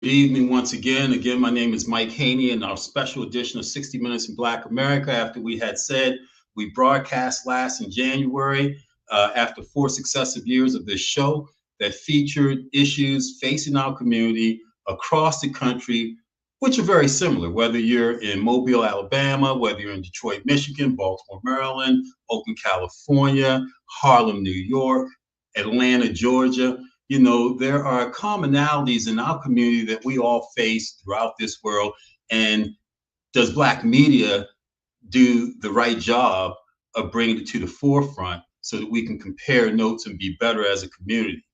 Good evening once again. Again, my name is Mike Haney, and our special edition of 60 Minutes in Black America. After we had said we broadcast last in January, after 4 successive years of this show that featured issues facing our community across the country, which are very similar, whether you're in Mobile, Alabama, whether you're in Detroit, Michigan, Baltimore, Maryland, Oakland, California, Harlem, New York, Atlanta, Georgia. There are commonalities in our community that we all face throughout this world. And does Black media do the right job of bringing it to the forefront so that we can compare notes and be better as a community?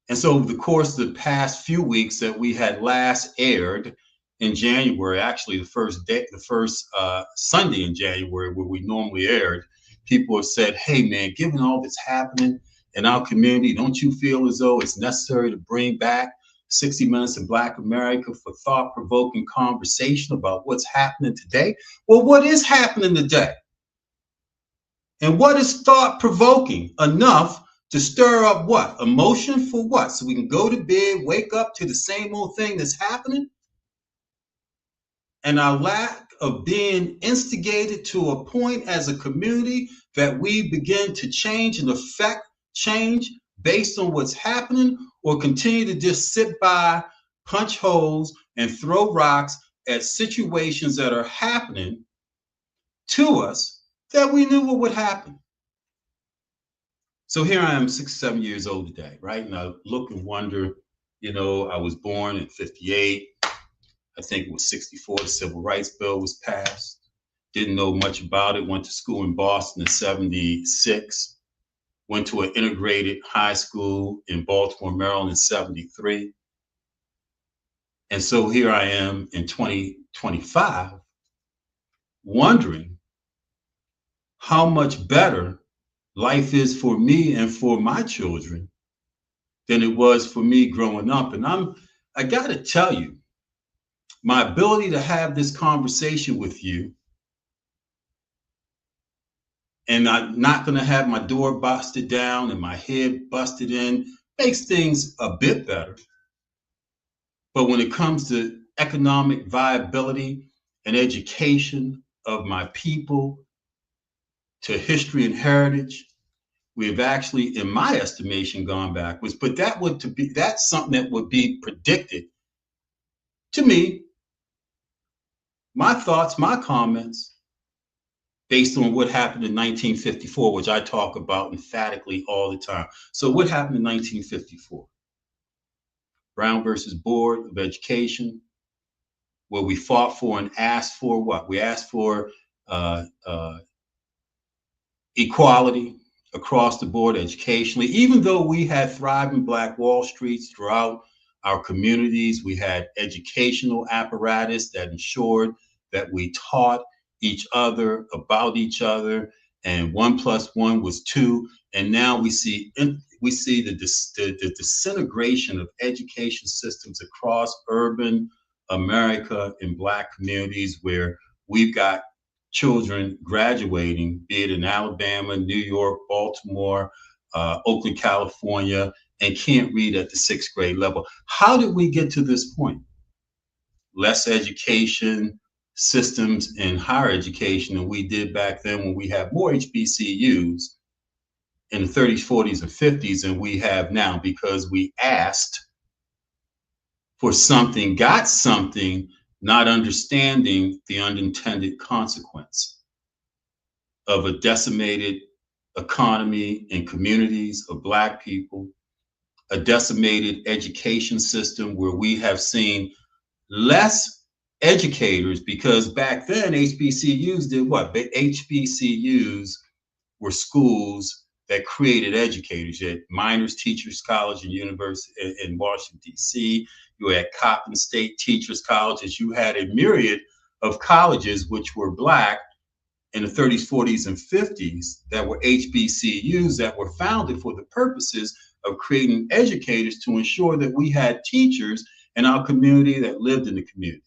And so, over the course of the past few weeks that we had last aired in January, actually the first Sunday in January where we normally aired, people have said, "Hey, man, given all that's happening in our community, don't you feel as though it's necessary to bring back 60 Minutes in Black America for thought-provoking conversation about what's happening today?" Well, what is happening today? And what is thought-provoking enough to stir up what? Emotion for what? So we can go to bed, wake up to the same old thing that's happening? And our lack of being instigated to a point as a community that we begin to change and affect change based on what's happening, or continue to just sit by, punch holes, and throw rocks at situations that are happening to us that we knew what would happen. So here I am, 6, 7 years old today, right? And I look and wonder, I was born in 58. I think it was 64, the Civil Rights Bill was passed. Didn't know much about it. Went to school in Boston in 76. Went to an integrated high school in Baltimore, Maryland in 73. And so here I am in 2025, wondering how much better life is for me and for my children than it was for me growing up. And I got to tell you, my ability to have this conversation with you, and I'm not going to have my door busted down and my head busted in, makes things a bit better. But when it comes to economic viability and education of my people, to history and heritage, we have actually, in my estimation, gone backwards. But that's something that would be predicted to me, my thoughts, my comments, based on what happened in 1954, which I talk about emphatically all the time. So what happened in 1954? Brown versus Board of Education, where we fought for and asked for what? We asked for equality across the board educationally. Even though we had thriving Black Wall Streets throughout our communities, we had educational apparatus that ensured that we taught each other about each other, and 1+1 was 2. And now we see the disintegration of education systems across urban America and Black communities, where we've got children graduating, be it in Alabama, New York, Baltimore, Oakland, California, and can't read at the 6th grade level. How did we get to this point? Less education systems in higher education than we did back then, when we had more HBCUs in the 30s, 40s, and 50s than we have now, because we asked for something, got something, not understanding the unintended consequence of a decimated economy and communities of Black people, a decimated education system where we have seen less educators, because back then HBCUs did what? HBCUs were schools that created educators. You had Miners Teachers College and University in Washington, D.C. You had Coppin State Teachers Colleges. You had a myriad of colleges which were Black in the 30s, 40s, and 50s that were HBCUs that were founded for the purposes of creating educators to ensure that we had teachers in our community that lived in the community.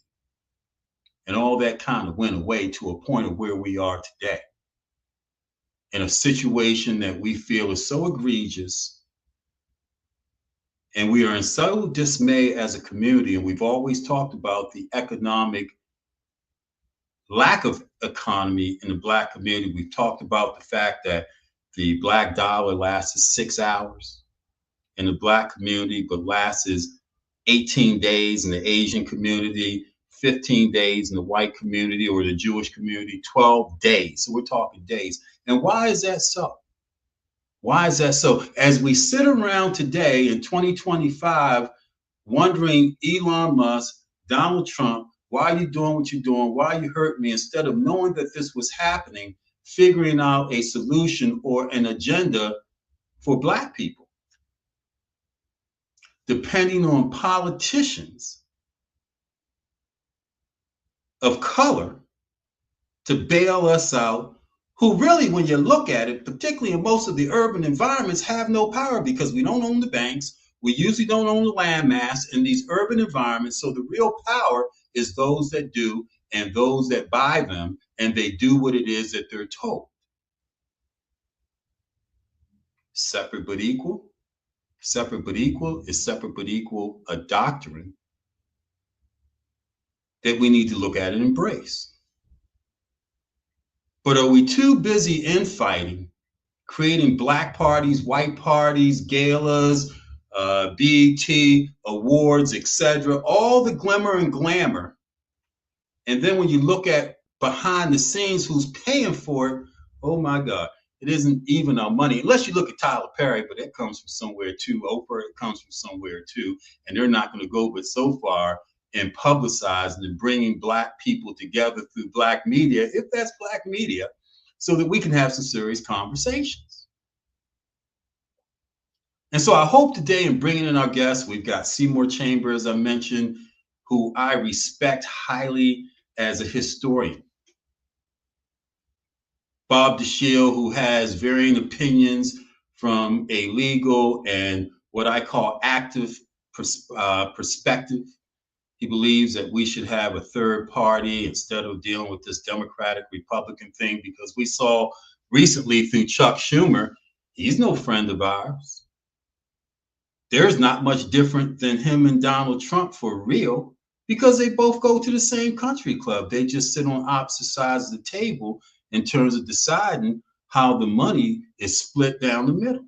And all that kind of went away to a point of where we are today, in a situation that we feel is so egregious And we are in so dismay as a community, and we've always talked about the economic lack of economy in the Black community. We've talked about the fact that the Black dollar lasts 6 hours in the Black community, but lasts 18 days in the Asian community, 15 days in the white community or the Jewish community, 12 days. So we're talking days. And why is that so? Why is that so? As we sit around today in 2025, wondering Elon Musk, Donald Trump, why are you doing what you're doing? Why you hurt me? Instead of knowing that this was happening, figuring out a solution or an agenda for Black people, depending on politicians of color to bail us out, who really, when you look at it, particularly in most of the urban environments, have no power because we don't own the banks. We usually don't own the landmass in these urban environments. So the real power is those that do and those that buy them, and they do what it is that they're told. Separate but equal. Separate but equal is separate but equal a doctrine that we need to look at and embrace. But are we too busy infighting, creating Black parties, white parties, galas, BET awards, etc., all the glimmer and glamour? And then when you look at behind the scenes, who's paying for it? Oh my God, it isn't even our money. Unless you look at Tyler Perry, but that comes from somewhere too. Oprah, it comes from somewhere too. And they're not going to go but so far in publicizing and bringing Black people together through Black media, if that's Black media, so that we can have some serious conversations. And so I hope today in bringing in our guests, we've got Seymour Chambers, I mentioned, who I respect highly as a historian. Bob Dashiell, who has varying opinions from a legal and what I call active perspective. He believes that we should have a third party instead of dealing with this Democratic Republican thing, because we saw recently through Chuck Schumer, he's no friend of ours. There's not much different than him and Donald Trump for real, because they both go to the same country club. They just sit on opposite sides of the table in terms of deciding how the money is split down the middle.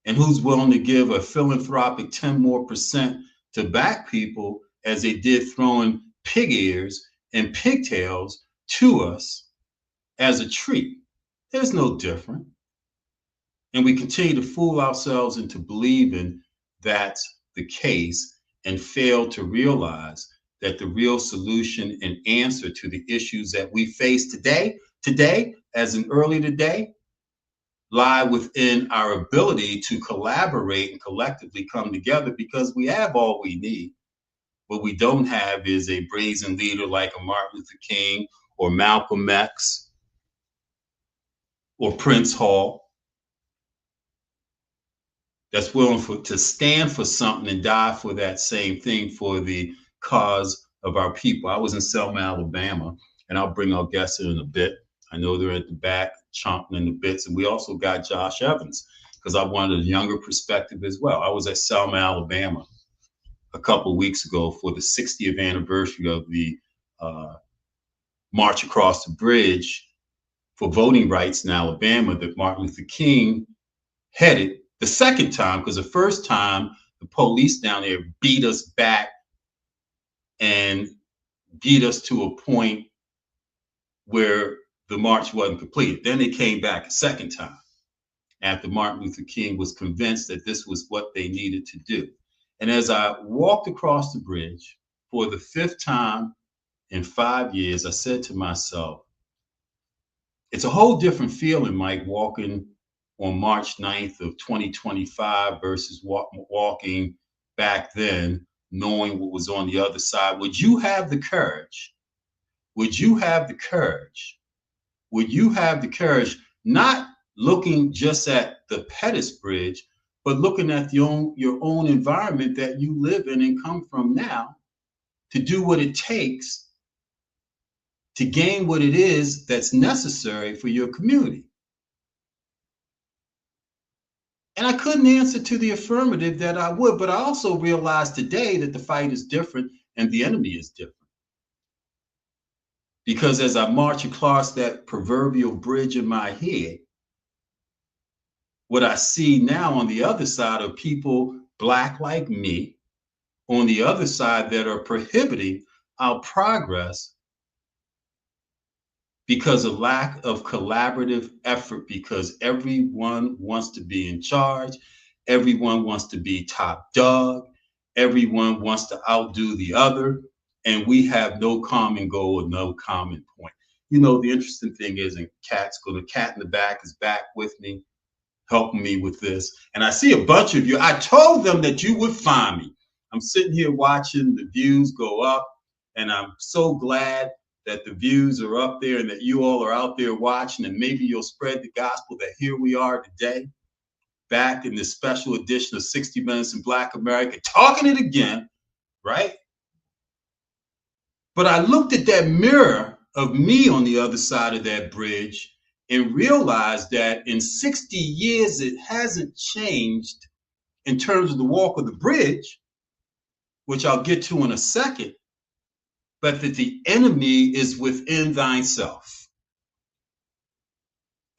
And who's willing to give a philanthropic 10% more to Black people, as they did throwing pig ears and pigtails to us as a treat. There's no different. And we continue to fool ourselves into believing that's the case and fail to realize that the real solution and answer to the issues that we face today, as in early today, lie within our ability to collaborate and collectively come together, because we have all we need. What we don't have is a brazen leader like a Martin Luther King or Malcolm X or Prince Hall that's willing to stand for something and die for that same thing, for the cause of our people. I was in Selma, Alabama, and I'll bring our guests in a bit. I know they're at the back chomping in the bits. And we also got Josh Evans, because I wanted a younger perspective as well. I was at Selma, Alabama a couple of weeks ago for the 60th anniversary of the March Across the Bridge for voting rights in Alabama that Martin Luther King headed the second time, because the first time the police down there beat us back and beat us to a point where the march wasn't completed. Then they came back a second time after Martin Luther King was convinced that this was what they needed to do. And as I walked across the bridge for the fifth time in 5 years, I said to myself, it's a whole different feeling, Mike, walking on March 9th of 2025 versus walking back then, knowing what was on the other side. Would you have the courage? Would you have the courage? Would you have the courage, not looking just at the Pettus Bridge, but looking at your own environment that you live in and come from now, to do what it takes to gain what it is that's necessary for your community? And I couldn't answer to the affirmative that I would, but I also realized today that the fight is different and the enemy is different. Because as I march across that proverbial bridge in my head, what I see now on the other side are people Black like me, on the other side, that are prohibiting our progress because of lack of collaborative effort, because everyone wants to be in charge, everyone wants to be top dog, everyone wants to outdo the other, and we have no common goal and no common point. You know, the interesting thing is, and cat in the back is back with me, helping me with this. And I see a bunch of you. I told them that you would find me. I'm sitting here watching the views go up, and I'm so glad that the views are up there and that you all are out there watching, and maybe you'll spread the gospel that here we are today, back in this special edition of 60 Minutes in Black America, talking it again, right? But I looked at that mirror of me on the other side of that bridge and realized that in 60 years, it hasn't changed in terms of the walk of the bridge, which I'll get to in a second, but that the enemy is within thyself.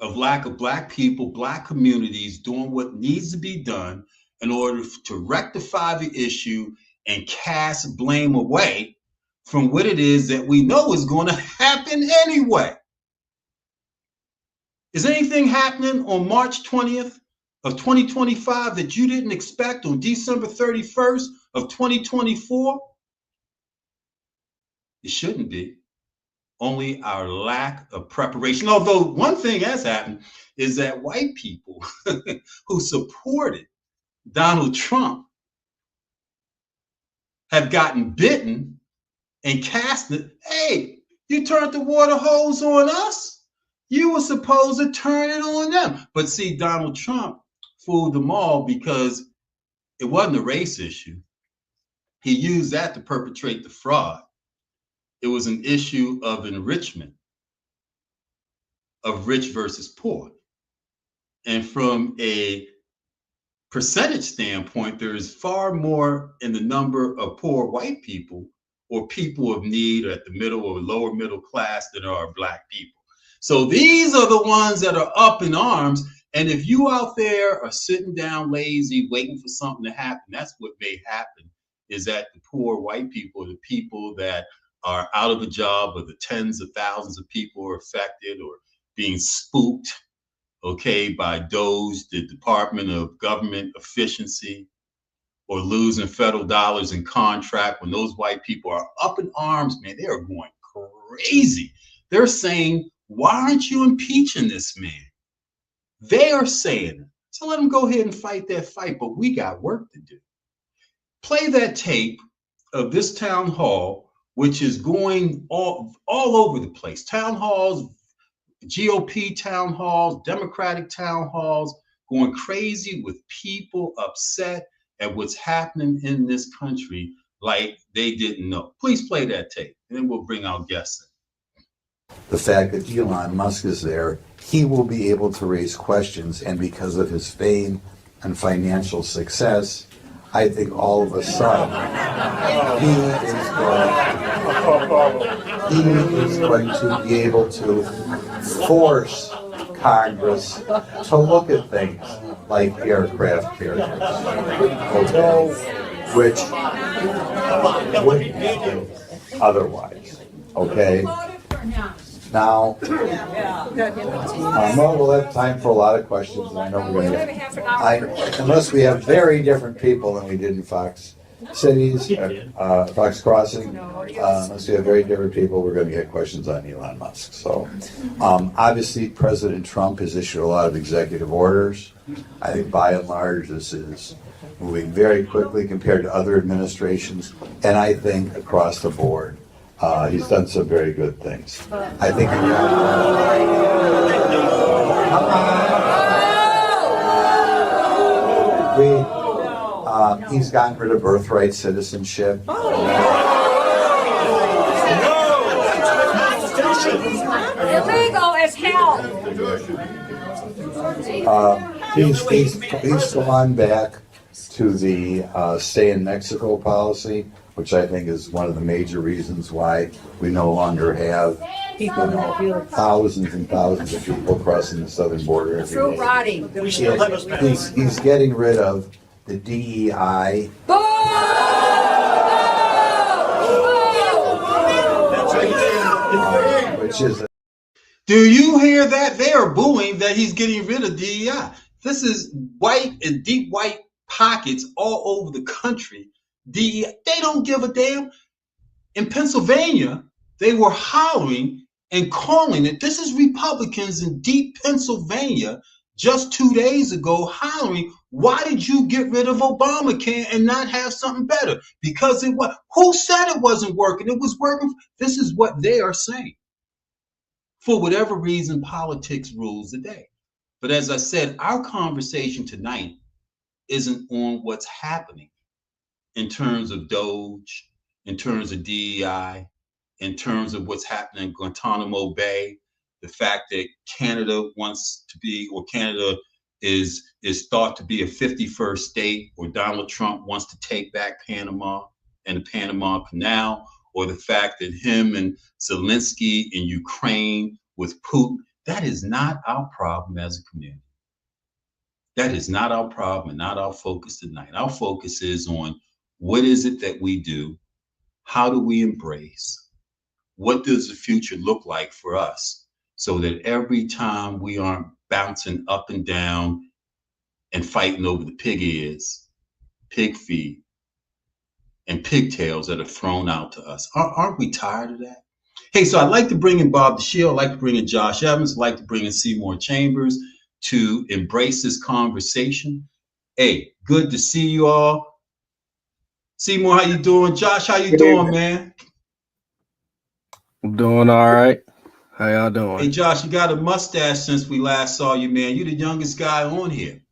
Of lack of Black people, Black communities doing what needs to be done in order to rectify the issue and cast blame away from what it is that we know is going to happen anyway. Is anything happening on March 20th of 2025 that you didn't expect on December 31st of 2024? It shouldn't be. Only our lack of preparation. Although one thing has happened is that white people who supported Donald Trump have gotten bitten and cast it. Hey, you turned the water hose on us. You were supposed to turn it on them. But see, Donald Trump fooled them all because it wasn't a race issue. He used that to perpetrate the fraud. It was an issue of enrichment, of rich versus poor. And from a percentage standpoint, there is far more in the number of poor white people or people of need or at the middle or lower middle class than there are Black people. So these are the ones that are up in arms. And if you out there are sitting down lazy, waiting for something to happen, that's what may happen, is that the poor white people, the people that are out of a job, or the tens of thousands of people are affected or being spooked, okay, by DOGE, the Department of Government Efficiency, or losing federal dollars in contract. When those white people are up in arms, man, they are going crazy. They're saying, why aren't you impeaching this man? They are saying it. So let them go ahead and fight that fight, but we got work to do. Play that tape of this town hall, which is going all over the place. Town halls, GOP town halls, Democratic town halls, going crazy with people upset at what's happening in this country like they didn't know. Please play that tape, and then we'll bring our guests in. The fact that Elon Musk is there, he will be able to raise questions, and because of his fame and financial success, I think all of a sudden he is going to be able to force Congress to look at things like aircraft carriers, which wouldn't happen otherwise. Okay. Now, we'll have time for a lot of questions. And I know we're going to get, unless we have very different people than we did in Fox Cities, Fox Crossing, unless we have very different people, we're going to get questions on Elon Musk. So, obviously, President Trump has issued a lot of executive orders. I think by and large, this is moving very quickly compared to other administrations, and I think across the board. He's done some very good things. I think he's gotten rid of birthright citizenship. Illegal as hell. He's gone back to the stay in Mexico policy, which I think is one of the major reasons why we no longer have thousands and thousands of people crossing the southern border every day. He's getting rid of the DEI. Which is Do you hear that? They are booing that he's getting rid of DEI. This is white and deep white pockets all over the country. DEI, they don't give a damn. In Pennsylvania, they were hollering and calling it. This is Republicans in deep Pennsylvania just 2 days ago hollering, why did you get rid of Obamacare and not have something better? Because it was, who said it wasn't working? It was working. This is what they are saying. For whatever reason, politics rules the day. But as I said, our conversation tonight isn't on what's happening in terms of Doge, in terms of DEI, in terms of what's happening in Guantanamo Bay, the fact that Canada wants to be, or Canada is thought to be a 51st state, or Donald Trump wants to take back Panama and the Panama Canal, or the fact that him and Zelensky in Ukraine with Putin, that is not our problem as a community. That is not our problem and not our focus tonight. Our focus is on what is it that we do? How do we embrace? What does the future look like for us? So that every time we aren't bouncing up and down and fighting over the pig ears, pig feet, and pigtails that are thrown out to us. Aren't we tired of that? Hey, so I'd like to bring in Bob Dashiell. I'd like to bring in Josh Evans. I'd like to bring in Seymour Chambers to embrace this conversation. Hey, good to see you all. Seymour, how you doing? Josh, how you doing, man? I'm doing all right. How y'all doing? Hey, Josh, you got a mustache since we last saw you, man. You're the youngest guy on here.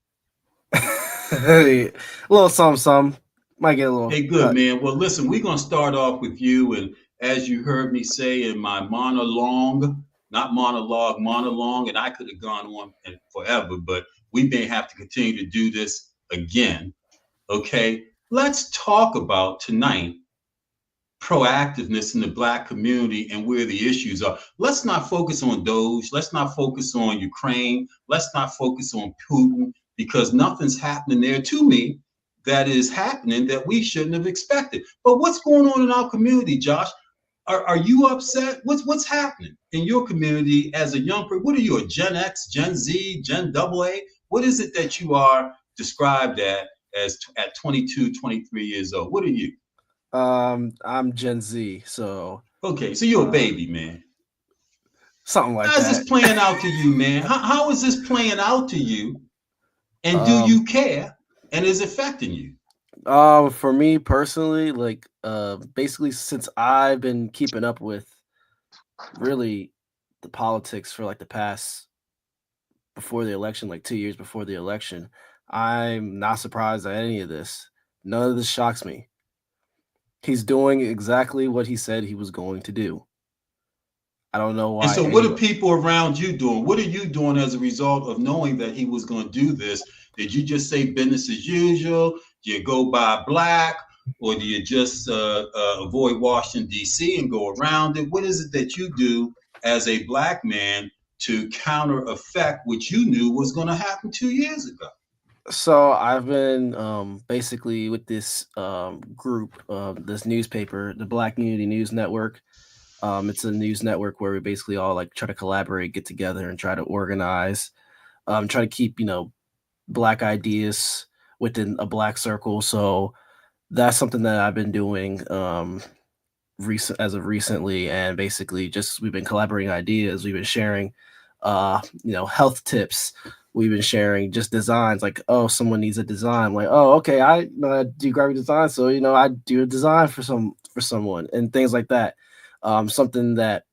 Hey, a little something. Might get a little. Hey, good, man. Well, listen, we're going to start off with you. And as you heard me say in my monologue, not monologue, monologue, and I could have gone on forever, but we may have to continue to do this again. Okay, let's talk about tonight proactiveness in the Black community and where the issues are. Let's not focus on Doge. Let's not focus on Ukraine. Let's not focus on Putin, because nothing's happening there to me that is happening that we shouldn't have expected. But what's going on in our community, Josh? Are you upset? What's happening in your community as a young person? What are you, a Gen X, Gen Z, Gen AA? What is it that you are described as at 22, 23 years old? What are you? I'm Gen Z, so. Okay, so you're a baby, man. Something like that. How's this playing out to you, man? How is this playing out to you? And do you care? And is it affecting you? For me personally, like, basically since I've been keeping up with really the politics for like the past, before the election, like 2 years before the election, I'm not surprised at any of this. None of this shocks me. He's doing exactly what he said he was going to do. I don't know why. And so what are people around you doing? What are you doing as a result of knowing that he was going to do this? Did you just say business as usual? Do you go by black? Or do you just avoid Washington, D.C. and go around it? What is it that you do as a black man to counter effect what you knew was going to happen 2 years ago? So I've been basically with this group, this newspaper, the Black Community News Network. It's a news network where we basically all like try to collaborate, get together, and try to organize, try to keep, Black ideas within a Black circle. So that's something that I've been doing as of recently, and basically just we've been collaborating ideas. We've been sharing, health tips. We've been sharing just designs, like, oh, someone needs a design. I'm like, oh, okay, I do graphic design, so I do a design for someone and things like that. Something that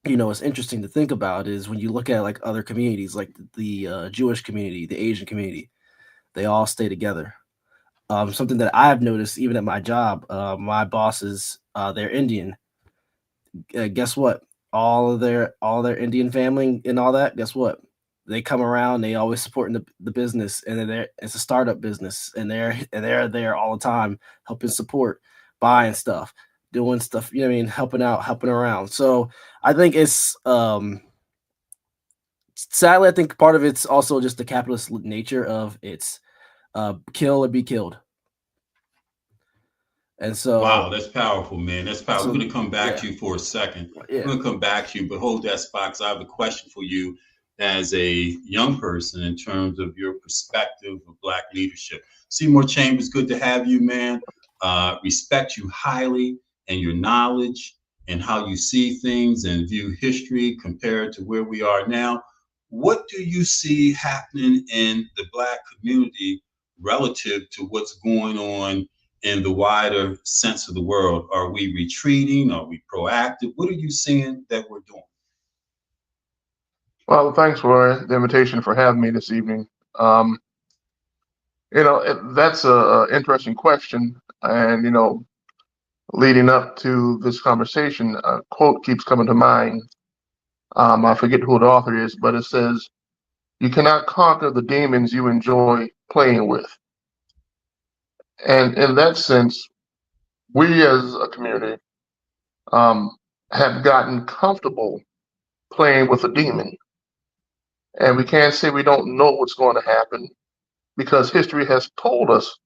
is interesting to think about is when you look at like other communities, like the Jewish community, the Asian community, they all stay together. Something that I've noticed even at my job, my bosses, they're Indian. Guess what? All their Indian family and all that. Guess what? they come around, they always supporting the business, and it's a startup business, and they're there all the time, helping support, buying stuff, doing stuff, you know what I mean, helping out, helping around. So I think it's sadly, I think part of it's also just the capitalist nature of it's kill or be killed. And so, wow, that's powerful, man. That's powerful. We're going to come back to you for a second. Yeah. We're going to come back to you, but hold that spot, because I have a question for you as a young person in terms of your perspective of Black leadership. Seymour Chambers, good to have you, man. Respect you highly and your knowledge and how you see things and view history compared to where we are now. What do you see happening in the Black community relative to what's going on in the wider sense of the world? Are we retreating? Are we proactive? What are you seeing that we're doing? Well, thanks for the invitation for having me this evening. That's an interesting question. And, leading up to this conversation, a quote keeps coming to mind. I forget who the author is, but it says, "You cannot conquer the demons you enjoy playing with." And in that sense, we as a community have gotten comfortable playing with a demon. And we can't say we don't know what's going to happen, because history has told us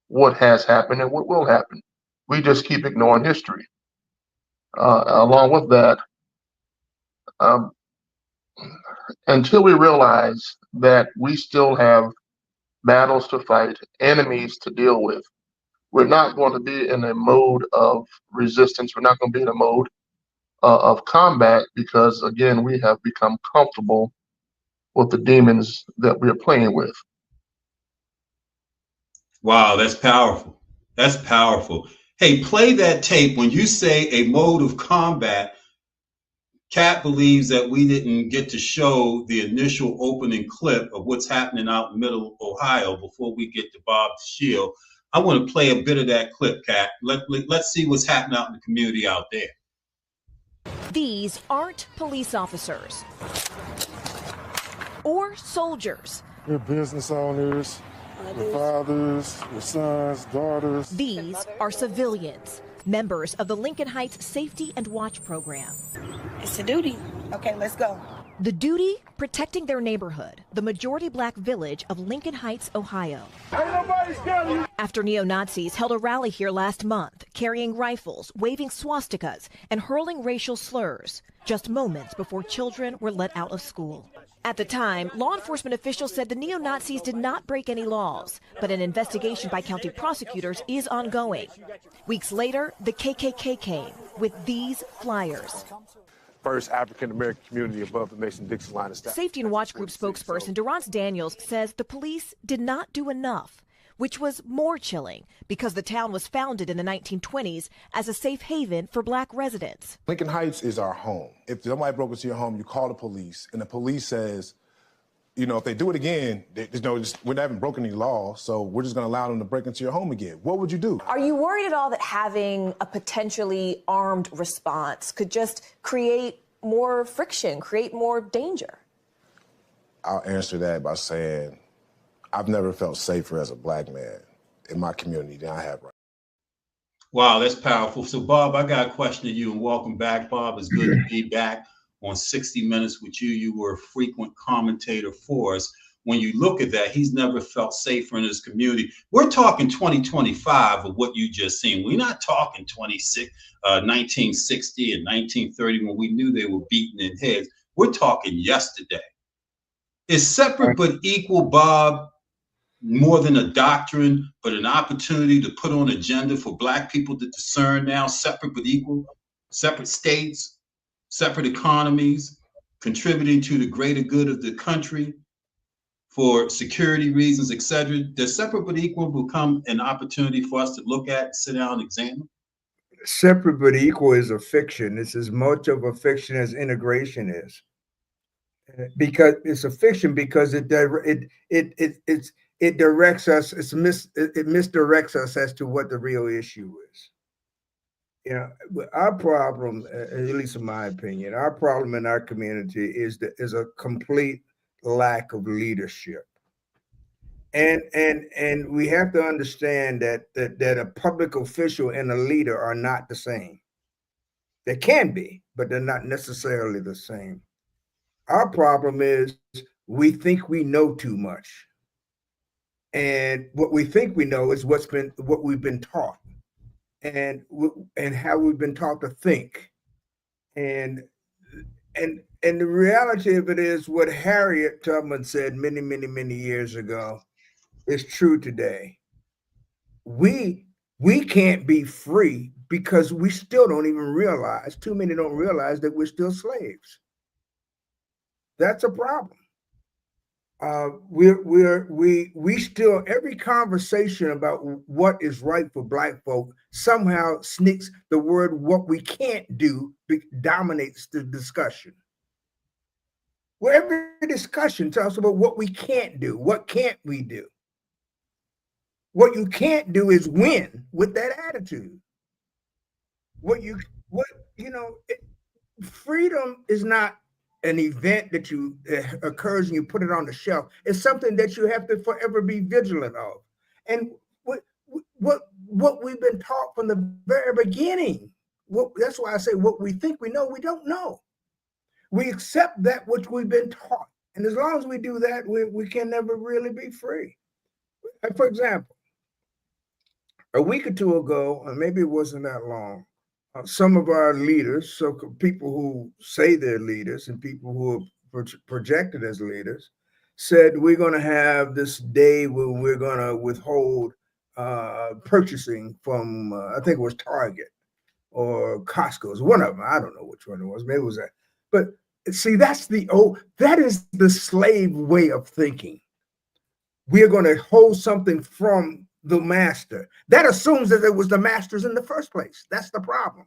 what has happened and what will happen. We just keep ignoring history. Along with that, until we realize that we still have battles to fight, enemies to deal with, we're not going to be in a mode of resistance. We're not going to be in a mode of combat, because, again, we have become comfortable with the demons that we're playing with. Wow, that's powerful. That's powerful. Hey, play that tape. When you say a mode of combat, Kat believes that we didn't get to show the initial opening clip of what's happening out in Middle Ohio before we get to Bob Dashiell. I want to play a bit of that clip, Kat. Let's see what's happening out in the community out there. These aren't police officers or soldiers. We're business owners, we're fathers, we're sons, daughters. These are civilians, members of the Lincoln Heights Safety and Watch Program. It's a duty. Okay, let's go. The duty, protecting their neighborhood, the majority Black village of Lincoln Heights, Ohio. After neo-Nazis held a rally here last month, carrying rifles, waving swastikas, and hurling racial slurs, just moments before children were let out of school. At the time, law enforcement officials said the neo-Nazis did not break any laws, but an investigation by county prosecutors is ongoing. Weeks later, the KKK came with these flyers. First African-American community above the Mason-Dixon line of staff. Safety and Watch Group spokesperson Durrance Daniels says the police did not do enough, which was more chilling because the town was founded in the 1920s as a safe haven for Black residents. Lincoln Heights is our home. If somebody broke into your home, you call the police, and the police says, if they do it again, we haven't broken any law, so we're just going to allow them to break into your home again. What would you do? Are you worried at all that having a potentially armed response could just create more friction, create more danger? I'll answer that by saying I've never felt safer as a Black man in my community than I have right now. Wow, that's powerful. So, Bob, I got a question to you, and welcome back, Bob. It's good to be back on 60 Minutes with you. You were a frequent commentator for us. When you look at that, he's never felt safer in his community. We're talking 2025 of what you just seen. We're not talking 1960 and 1930 when we knew they were beaten in heads. We're talking yesterday. Is separate but equal, Bob, more than a doctrine, but an opportunity to put on agenda for Black people to discern now? Separate but equal, separate states, separate economies, contributing to the greater good of the country for security reasons, etc. Does separate but equal become an opportunity for us to look at, sit down, and examine? Separate but equal is a fiction. It's as much of a fiction as integration is, because it's a fiction because it directs us. It misdirects us as to what the real issue is. Our problem, at least in my opinion, our problem in our community is a complete lack of leadership. And we have to understand that a public official and a leader are not the same. They can be, but they're not necessarily the same. Our problem is we think we know too much. And what we think we know is what we've been taught, and how we've been taught to think. And the reality of it is what Harriet Tubman said many years ago is true today. We can't be free because we still don't even realize, too many don't realize that we're still slaves. That's a problem. We still, every conversation about what is right for Black folk somehow sneaks the word "what we can't do" dominates the discussion. Well, every discussion talks about what we can't do. What can't we do? What you can't do is win with that attitude. Freedom is not an event that occurs and you put it on the shelf. It's something that you have to forever be vigilant of. And what we've been taught from the very beginning. That's why I say what we think we know, we don't know. We accept that which we've been taught. And as long as we do that, we can never really be free. For example, a week or two ago, or maybe it wasn't that long, some of our leaders, so people who say they're leaders and people who are projected as leaders, said we're going to have this day where we're going to withhold purchasing from, I think it was Target or Costco's, one of them. I don't know which one it was. Maybe it was that. But see, that is the slave way of thinking. We're going to hold something from the master. That assumes that it was the master's in the first place. That's the problem.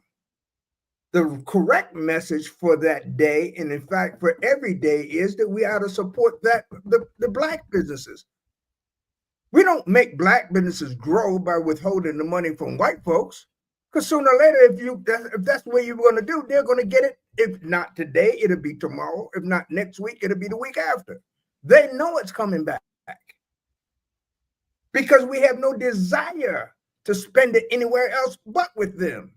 The correct message for that day, and in fact for every day, is that we ought to support the Black businesses. We don't make Black businesses grow by withholding the money from white folks, because sooner or later, if that's the way you're going to do, they're going to get it. If not today, it'll be tomorrow. If not next week, it'll be the week after. They know it's coming back, because we have no desire to spend it anywhere else but with them.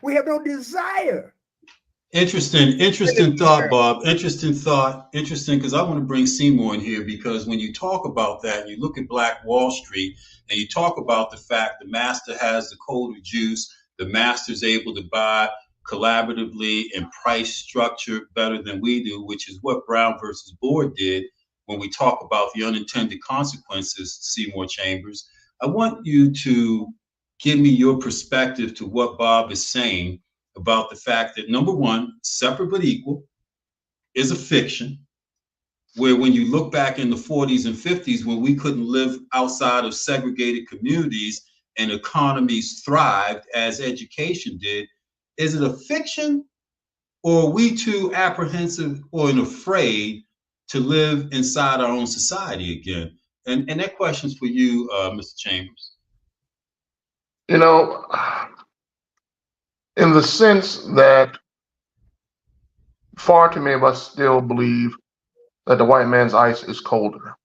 We have no desire. Interesting thought, Bob. Interesting thought. Interesting, because I want to bring Seymour in here, because when you talk about that, and you look at Black Wall Street, and you talk about the fact the master has the code of juice, the master's able to buy collaboratively and price structure better than we do, which is what Brown versus Board did. When we talk about the unintended consequences, Seymour Chambers, I want you to give me your perspective to what Bob is saying about the fact that, number one, separate but equal is a fiction, where when you look back in the 40s and 50s, when we couldn't live outside of segregated communities and economies thrived as education did, is it a fiction, or are we too apprehensive or afraid to live inside our own society again? And that question's for you, Mr. Chambers. You know, in the sense that far too many of us still believe that the white man's ice is colder.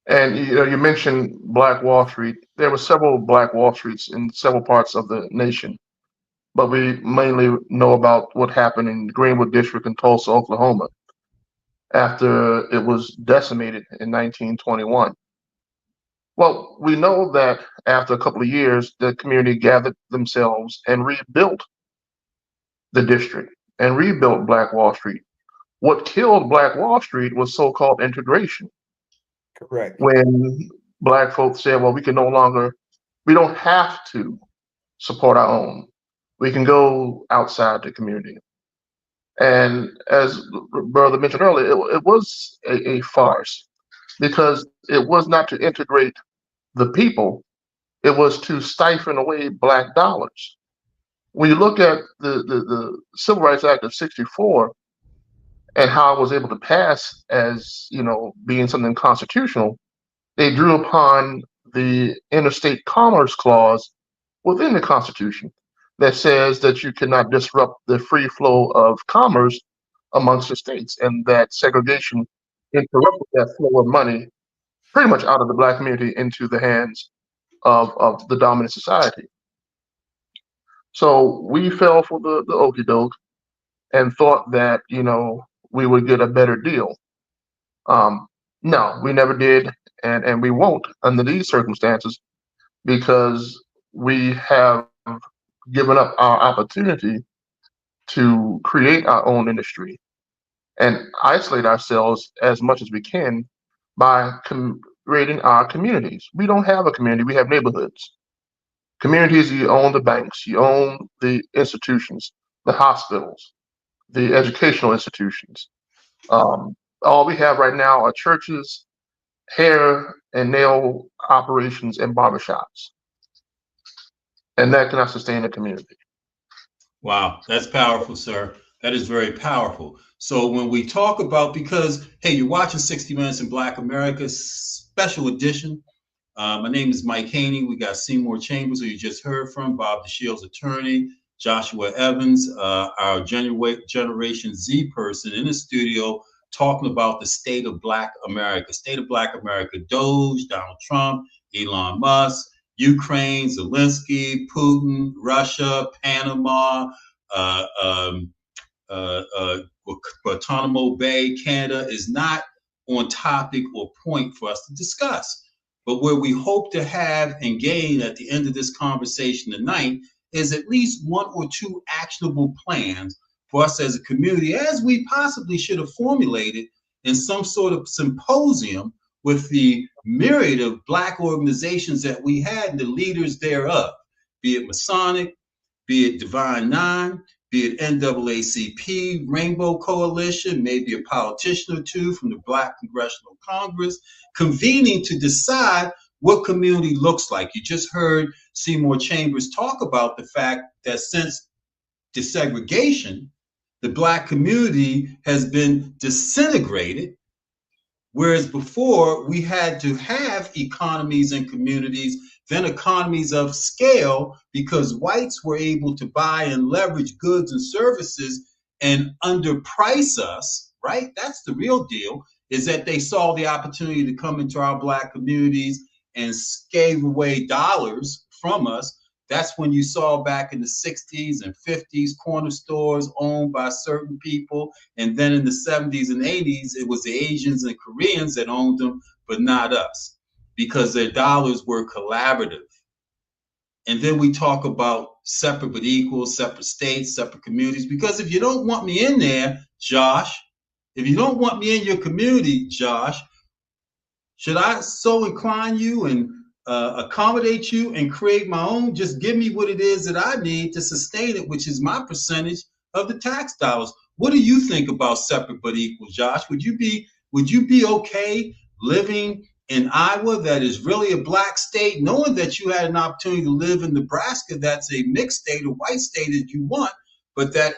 And you mentioned Black Wall Street. There were several Black Wall Streets in several parts of the nation, but we mainly know about what happened in Greenwood District in Tulsa, Oklahoma, after it was decimated in 1921. Well, we know that after a couple of years, the community gathered themselves and rebuilt the district and rebuilt Black Wall Street. What killed Black Wall Street was so-called integration. Correct. When Black folks said, well, we don't have to support our own. We can go outside the community. And as Brother mentioned earlier, it was a farce, because it was not to integrate the people, it was to stifle away Black dollars. When you look at the Civil Rights Act of '64 and how it was able to pass as, being something constitutional, they drew upon the interstate commerce clause within the Constitution that says that you cannot disrupt the free flow of commerce amongst the states, and that segregation interrupted that flow of money pretty much out of the Black community into the hands of the dominant society. So we fell for the okie doke and thought that, we would get a better deal. No, we never did, and we won't under these circumstances, because we have given up our opportunity to create our own industry and isolate ourselves as much as we can by creating our communities. We don't have a community, we have neighborhoods. Communities, you own the banks, you own the institutions, the hospitals, the educational institutions. All we have right now are churches, hair and nail operations, and barbershops. And that cannot sustain a community. Wow, that's powerful, sir. That is very powerful. So when we talk about, because, hey, you're watching 60 Minutes in Black America, special edition. My name is Mike Haney. We got Seymour Chambers, who you just heard from, Bob Dashiell's attorney, Joshua Evans, our Generation Z person in the studio, talking about the state of Black America. State of Black America: Doge, Donald Trump, Elon Musk, Ukraine, Zelensky, Putin, Russia, Panama, Guantanamo Bay, Canada is not on topic or point for us to discuss. But where we hope to have and gain at the end of this conversation tonight is at least one or two actionable plans for us as a community, as we possibly should have formulated in some sort of symposium with the myriad of Black organizations that we had and the leaders thereof, be it Masonic, be it Divine Nine, be it NAACP, Rainbow Coalition, maybe a politician or two from the Black Congressional Congress, convening to decide what community looks like. You just heard Seymour Chambers talk about the fact that since desegregation, the Black community has been disintegrated, whereas before we had to have economies and communities, then economies of scale, because whites were able to buy and leverage goods and services and underprice us, right? That's the real deal, is that they saw the opportunity to come into our Black communities and scave away dollars from us. That's when you saw back in the 60s and 50s, corner stores owned by certain people. And then in the 70s and 80s, it was the Asians and Koreans that owned them, but not us, because their dollars were collaborative. And then we talk about separate but equal, separate states, separate communities, because if you don't want me in there, Josh, if you don't want me in your community, Josh, should I so incline you and accommodate you and create my own? Just give me what it is that I need to sustain it, which is my percentage of the tax dollars. What do you think about separate but equal, Josh? Would you be okay living in Iowa, that is really a Black state, knowing that you had an opportunity to live in Nebraska, that's a mixed state, a white state as you want, but that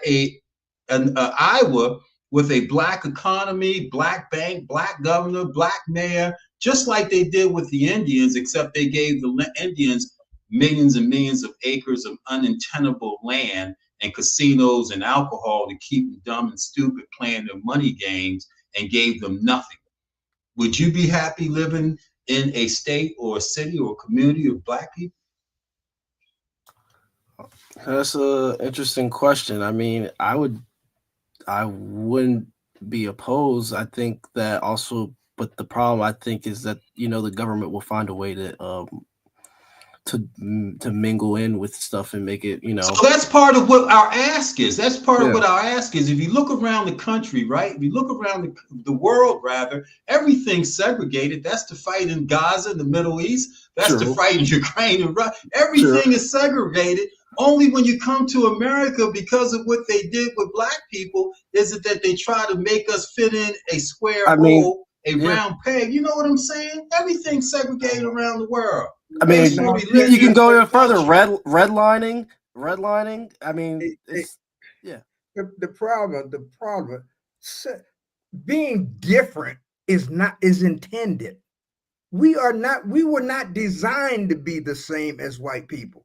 Iowa with a Black economy, Black bank, Black governor, Black mayor, just like they did with the Indians, except they gave the Indians millions and millions of acres of untenable land and casinos and alcohol to keep them dumb and stupid playing their money games, and gave them nothing. Would you be happy living in a state or a city or a community of Black people? That's an interesting question. I mean, I wouldn't be opposed. I think that also, but the problem I think is that, the government will find a way to mingle in with stuff and make it, So that's part of what our ask is. That's part of what our ask is. If you look around the country, right? If you look around the world, rather, everything's segregated. That's the fight in Gaza, in the Middle East. That's the fight in Ukraine and Russia. Everything is segregated. Only when you come to America, because of what they did with Black people, is it that they try to make us fit in a square hole, a round peg. You know what I'm saying? Everything's segregated around the world. I mean, you can go even further. Redlining. I mean, The problem, being different is intended. We were not designed to be the same as white people.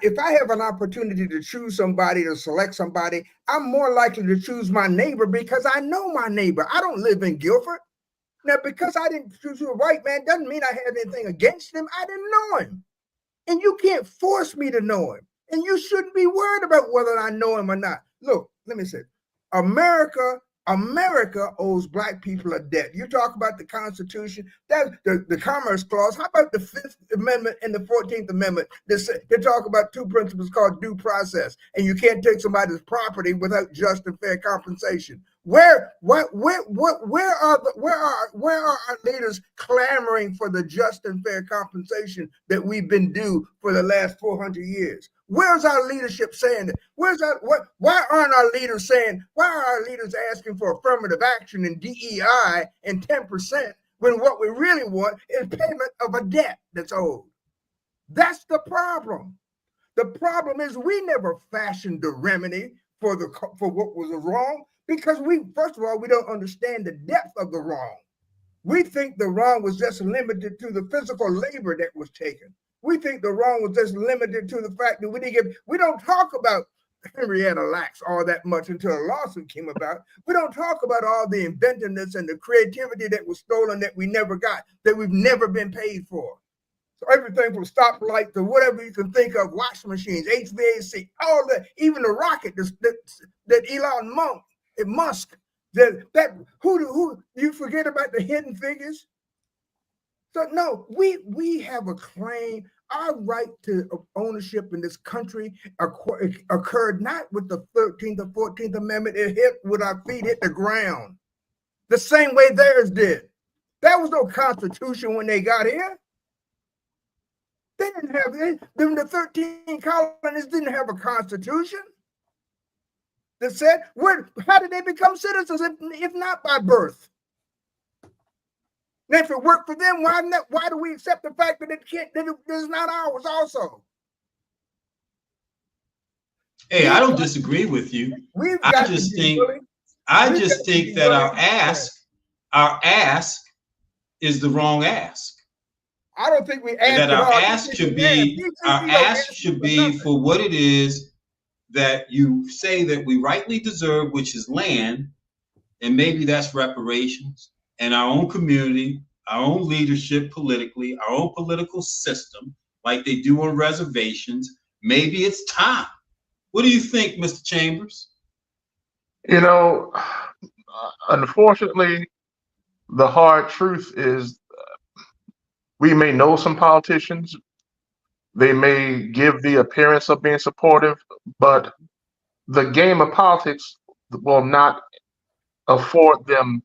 If I have an opportunity to choose somebody, to select somebody, I'm more likely to choose my neighbor because I know my neighbor. I don't live in Guilford. Now, because I didn't choose a white man doesn't mean I have anything against him. I didn't know him. And you can't force me to know him. And you shouldn't be worried about whether I know him or not. Look, let me say, America owes black people a debt. You talk about the Constitution, that's the Commerce Clause. How about the Fifth Amendment and the 14th Amendment? They talk about two principles called due process, and you can't take somebody's property without just and fair compensation. Where are our leaders clamoring for the just and fair compensation that we've been due for the last 400 years? Where's our leadership saying that? Why aren't our leaders saying, why are our leaders asking for affirmative action and DEI and 10% when what we really want is payment of a debt that's owed? That's the problem. The problem is we never fashioned the remedy for what was wrong because first of all, we don't understand the depth of the wrong. We think the wrong was just limited to the physical labor that was taken. We think the wrong was just limited to the fact that we don't talk about Henrietta Lacks all that much until a lawsuit came about. We don't talk about all the inventiveness and the creativity that was stolen that we never got, that we've never been paid for. So everything from stoplight to whatever you can think of, washing machines, HVAC, all that, even the rocket that Elon Musk, who you forget about the hidden figures? So no, we have a claim. Our right to ownership in this country occurred not with the 13th or 14th Amendment. It hit with our feet hit the ground, the same way theirs did. There was no Constitution when they got here. They didn't have it. The 13 colonies didn't have a Constitution that said how did they become citizens if not by birth? And if it worked for them, why do we accept the fact that it is not ours also? Hey, I don't disagree with you. I just think that our ask is the wrong ask. I don't think we ask. And that our ask should be for what it is that you say that we rightly deserve, which is land, and maybe that's reparations. And our own community, our own leadership politically, our own political system, like they do on reservations. Maybe it's time. What do you think, Mr. Chambers? You know, unfortunately, the hard truth is we may know some politicians. They may give the appearance of being supportive, but the game of politics will not afford them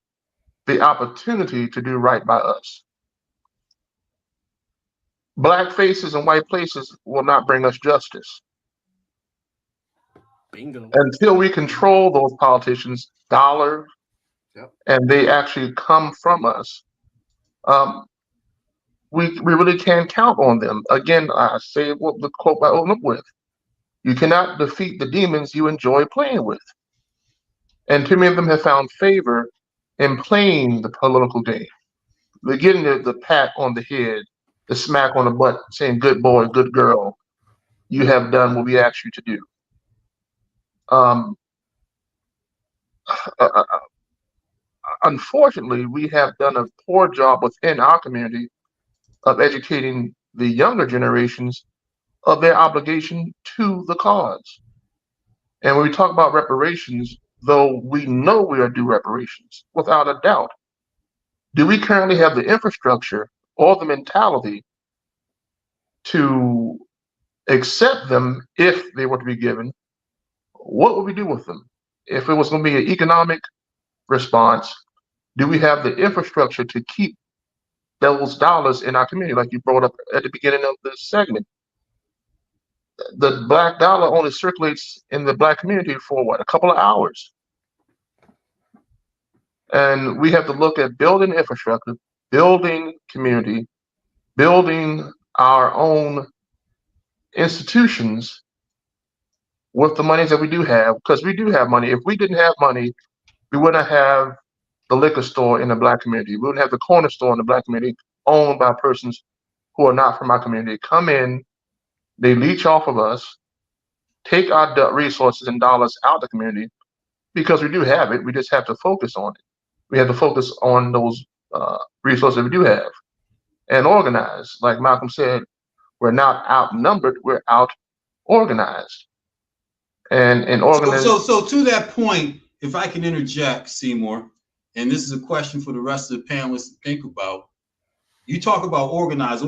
the opportunity to do right by us. Black faces and white places will not bring us justice. Bingo. Until we control those politicians' dollar, and they actually come from us, we really can't count on them. Again, I say what the quote I open up with: "You cannot defeat the demons you enjoy playing with." And too many of them have found favor in playing the political game. They're getting the pat on the head, the smack on the butt, saying, "Good boy, good girl, you have done what we asked you to do." Unfortunately, we have done a poor job within our community of educating the younger generations of their obligation to the cause. And when we talk about reparations, though we know we are due reparations, without a doubt, do we currently have the infrastructure or the mentality to accept them if they were to be given? What would we do with them? If it was going to be an economic response, do we have the infrastructure to keep those dollars in our community, like you brought up at the beginning of this segment? The black dollar only circulates in the black community for what, a couple of hours. And we have to look at building infrastructure, building community, building our own institutions with the monies that we do have, because we do have money. If we didn't have money, we wouldn't have the liquor store in the black community. We wouldn't have the corner store in the black community owned by persons who are not from our community. Come in, They leech off of us, take our resources and dollars out of the community because we do have it. We just have to focus on it. We have to focus on those resources we do have and organize. Like Malcolm said, we're not outnumbered, we're out organized. And organize. So to that point, if I can interject, Seymour, and this is a question for the rest of the panelists to think about. You talk about organize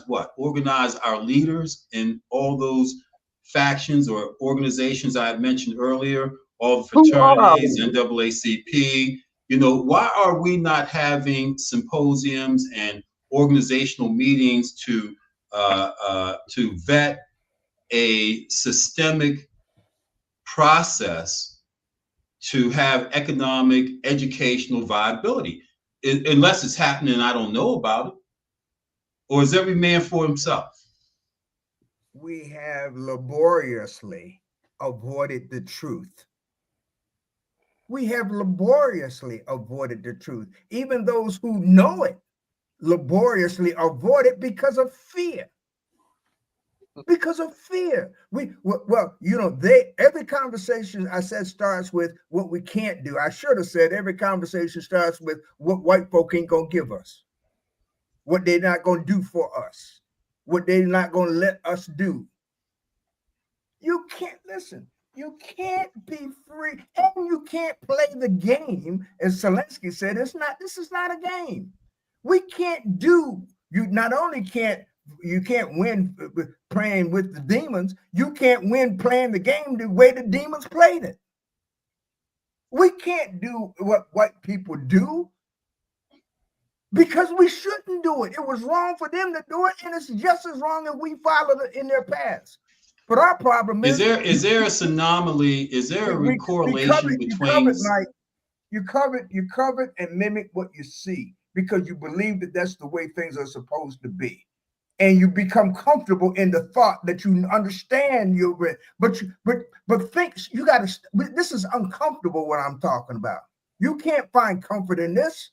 what? Organize our leaders in all those factions or organizations I had mentioned earlier, all the fraternities, NAACP. You know, why are we not having symposiums and organizational meetings to vet a systemic process to have economic, educational viability? Unless it's happening and I don't know about it. Or is every man for himself? We have laboriously avoided the truth. We have laboriously avoided the truth. Even those who know it laboriously avoid it because of fear. Because of fear. Every conversation I said starts with what we can't do. I should have said every conversation starts with what white folk ain't gonna give us, what they're not gonna do for us, what they're not gonna let us do. You can't listen. You can't be free, and you can't play the game, as Zelensky said. This is not a game. We can't do. You not only can't win playing with the demons, you can't win playing the game the way the demons played it. We can't do what white people do because we shouldn't do it. It was wrong for them to do it, and it's just as wrong if we followed it in their paths. But our problem is there a anomaly? Is there a correlation between? You covet and mimic what you see because you believe that that's the way things are supposed to be. And you become comfortable in the thought that you understand but think you got to. This is uncomfortable what I'm talking about. You can't find comfort in this.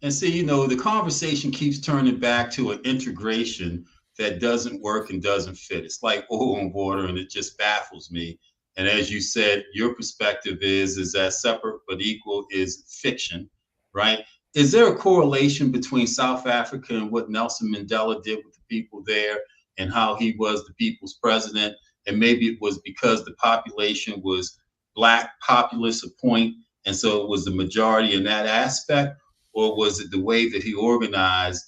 And see, you know, the conversation keeps turning back to an integration that doesn't work and doesn't fit. It's like oil and water, and it just baffles me. And as you said, your perspective is that separate but equal is fiction, right? Is there a correlation between South Africa and what Nelson Mandela did with the people there and how he was the people's president? And maybe it was because the population was Black populace a point, and so it was the majority in that aspect? Or was it the way that he organized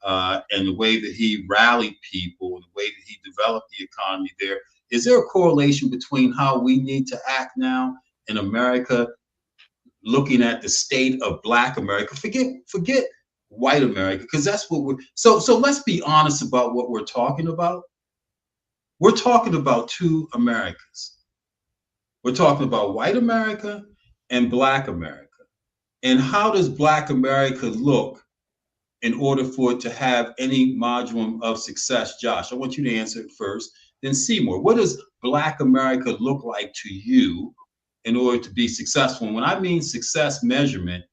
and the way that he rallied people, and the way that he developed the economy there? Is there a correlation between how we need to act now in America, looking at the state of Black America? Forget white America, because that's what we're. So let's be honest about what we're talking about. We're talking about two Americas. We're talking about white America and Black America. And how does Black America look in order for it to have any modicum of success? Josh, I want you to answer it first. Then Seymour, what does Black America look like to you in order to be successful? And when I mean success measurement,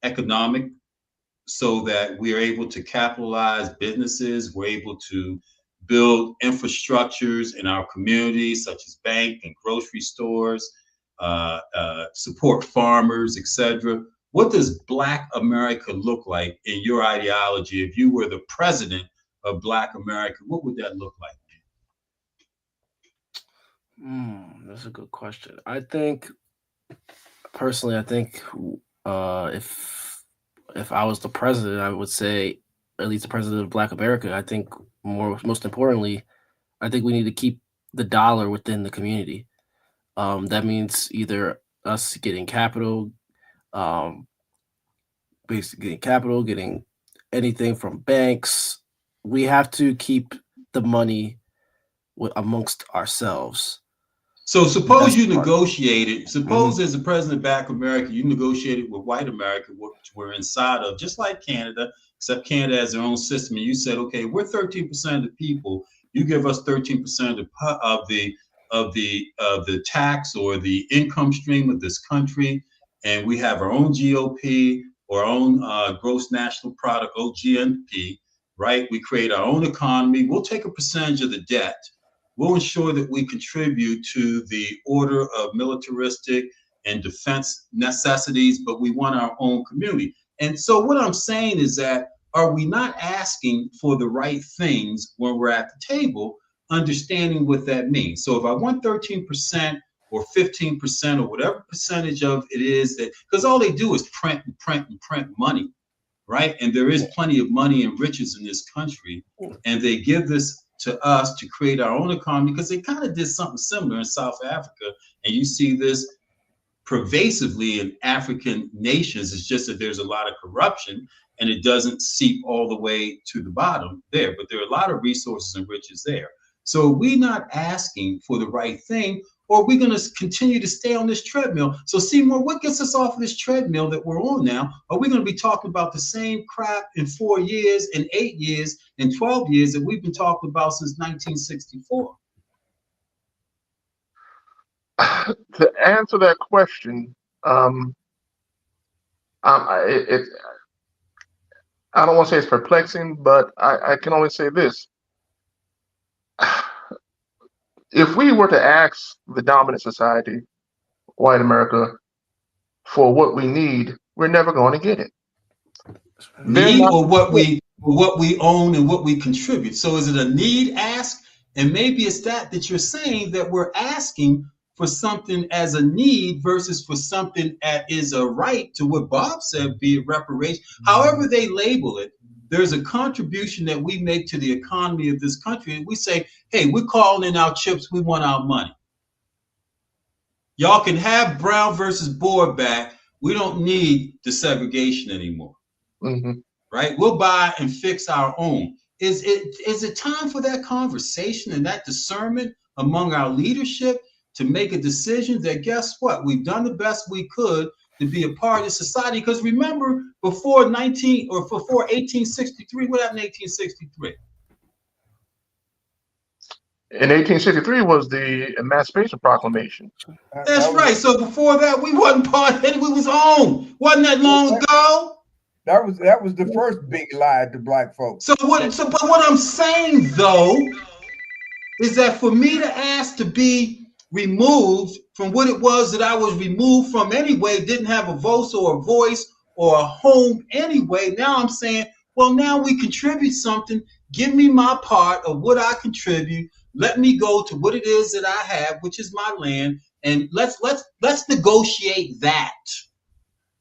economic, so that we're able to capitalize businesses, we're able to build infrastructures in our communities, such as bank and grocery stores, support farmers, etc. What does Black America look like in your ideology? If you were the president of Black America, what would that look like? That's a good question. I think, personally, if I was the president, I would say, at least the president of Black America, I think most importantly, I think we need to keep the dollar within the community. That means either us getting capital, basically getting anything from banks. We have to keep the money amongst ourselves. So suppose you negotiated, suppose as the president of Black America, you negotiated with white America, which we're inside of, just like Canada, except Canada has their own system. And you said, okay, we're 13% of the people. You give us 13% of the tax or the income stream of this country. And we have our own GOP or our own gross national product, OGNP, right? We create our own economy. We'll take a percentage of the debt. We'll ensure that we contribute to the order of militaristic and defense necessities, but we want our own community. And so what I'm saying is that, are we not asking for the right things when we're at the table, understanding what that means? So if I want 13% or 15% or whatever percentage of it is, that, because all they do is print and print and print money, right? And there is plenty of money and riches in this country, and they give this to us to create our own economy, because they kind of did something similar in South Africa, and you see this pervasively in African nations. It's just that there's a lot of corruption and it doesn't seep all the way to the bottom there, but there are a lot of resources and riches there. So are we not asking for the right thing, or are we going to continue to stay on this treadmill? So Seymour, what gets us off of this treadmill that we're on now? Are we going to be talking about the same crap in 4 years, in 8 years, in 12 years that we've been talking about since 1964? To answer that question, I don't want to say it's perplexing, but I can only say this. If we were to ask the dominant society, white America, for what we need, we're never going to get it. Need, or what we own and what we contribute. So is it a need ask? And maybe it's that you're saying, that we're asking for something as a need versus for something that is a right, to what Bob said, be it reparation. However they label it, there's a contribution that we make to the economy of this country. And we say, hey, we're calling in our chips, we want our money. Y'all can have Brown versus Board back. We don't need the segregation anymore. Right? We'll buy and fix our own. Is it time for that conversation and that discernment among our leadership to make a decision that, guess what, we've done the best we could to be a part of society? Because remember, before 1863, what happened in 1863? In 1863 was the Emancipation Proclamation. That's right. So before that, we wasn't part of it. We was on. Wasn't that long ago? That was the first big lie to black folks. But what I'm saying though is that for me to ask to be removed from what it was that I was removed from anyway, didn't have a voice or a home anyway. Now I'm saying, well, now we contribute something. Give me my part of what I contribute. Let me go to what it is that I have, which is my land, and let's negotiate that.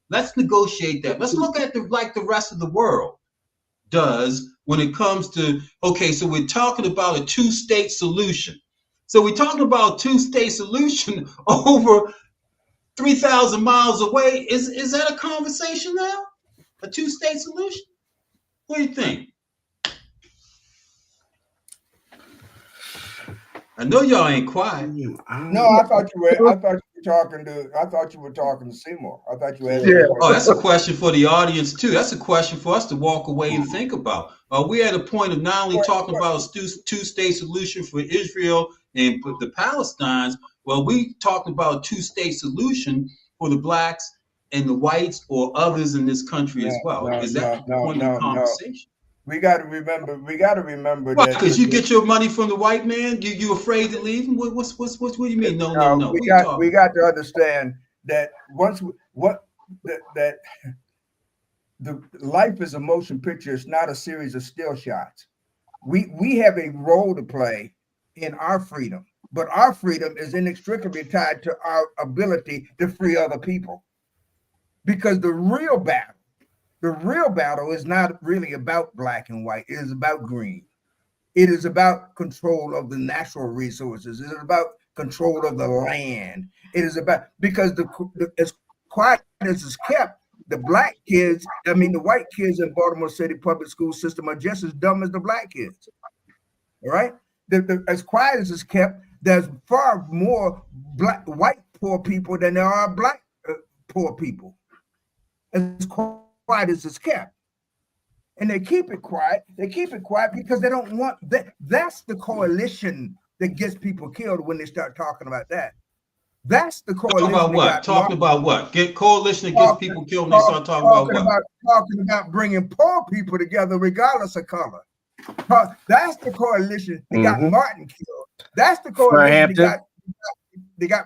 Let's negotiate that. Let's look at like the rest of the world does when it comes to, okay, so we're talking about a two-state solution. So we're talking about a two-state solution over 3,000 miles away. Is that a conversation now? A two-state solution? What do you think? I know y'all ain't quiet. No, I thought you were talking to Seymour. I thought you had. Yeah. Oh, that's a question for the audience too. That's a question for us to walk away and think about. We're at a point of not only talking about a two-state solution for Israel and the Palestinians. Well, we talked about a two-state solution for the blacks and the whites or others in this country as well. Is that the point of the conversation? We got to remember What, that because you get your money from the white man. You afraid to leave? What do you mean? No. We got to understand that that the life is a motion picture. It's not a series of still shots. We have a role to play in our freedom, but our freedom is inextricably tied to our ability to free other people. Because the real battle is not really about black and white. It is about green. It is about control of the natural resources. It is about control of the land. It is about, because as quiet as it's kept, the white kids in Baltimore City public school system are just as dumb as the black kids. All right? As quiet as it's kept, there's far more white poor people than there are black poor people. As quiet as it's kept. And they keep it quiet. They keep it quiet because they don't want that. That's the coalition that gets people killed when they start talking about that. That's the coalition. Talking about what? Get coalition that gets people killed when they start talking about what? Talking about bringing poor people together regardless of color. That's the coalition that got Mhm. Martin killed. That's the Fred coalition that Hampton. got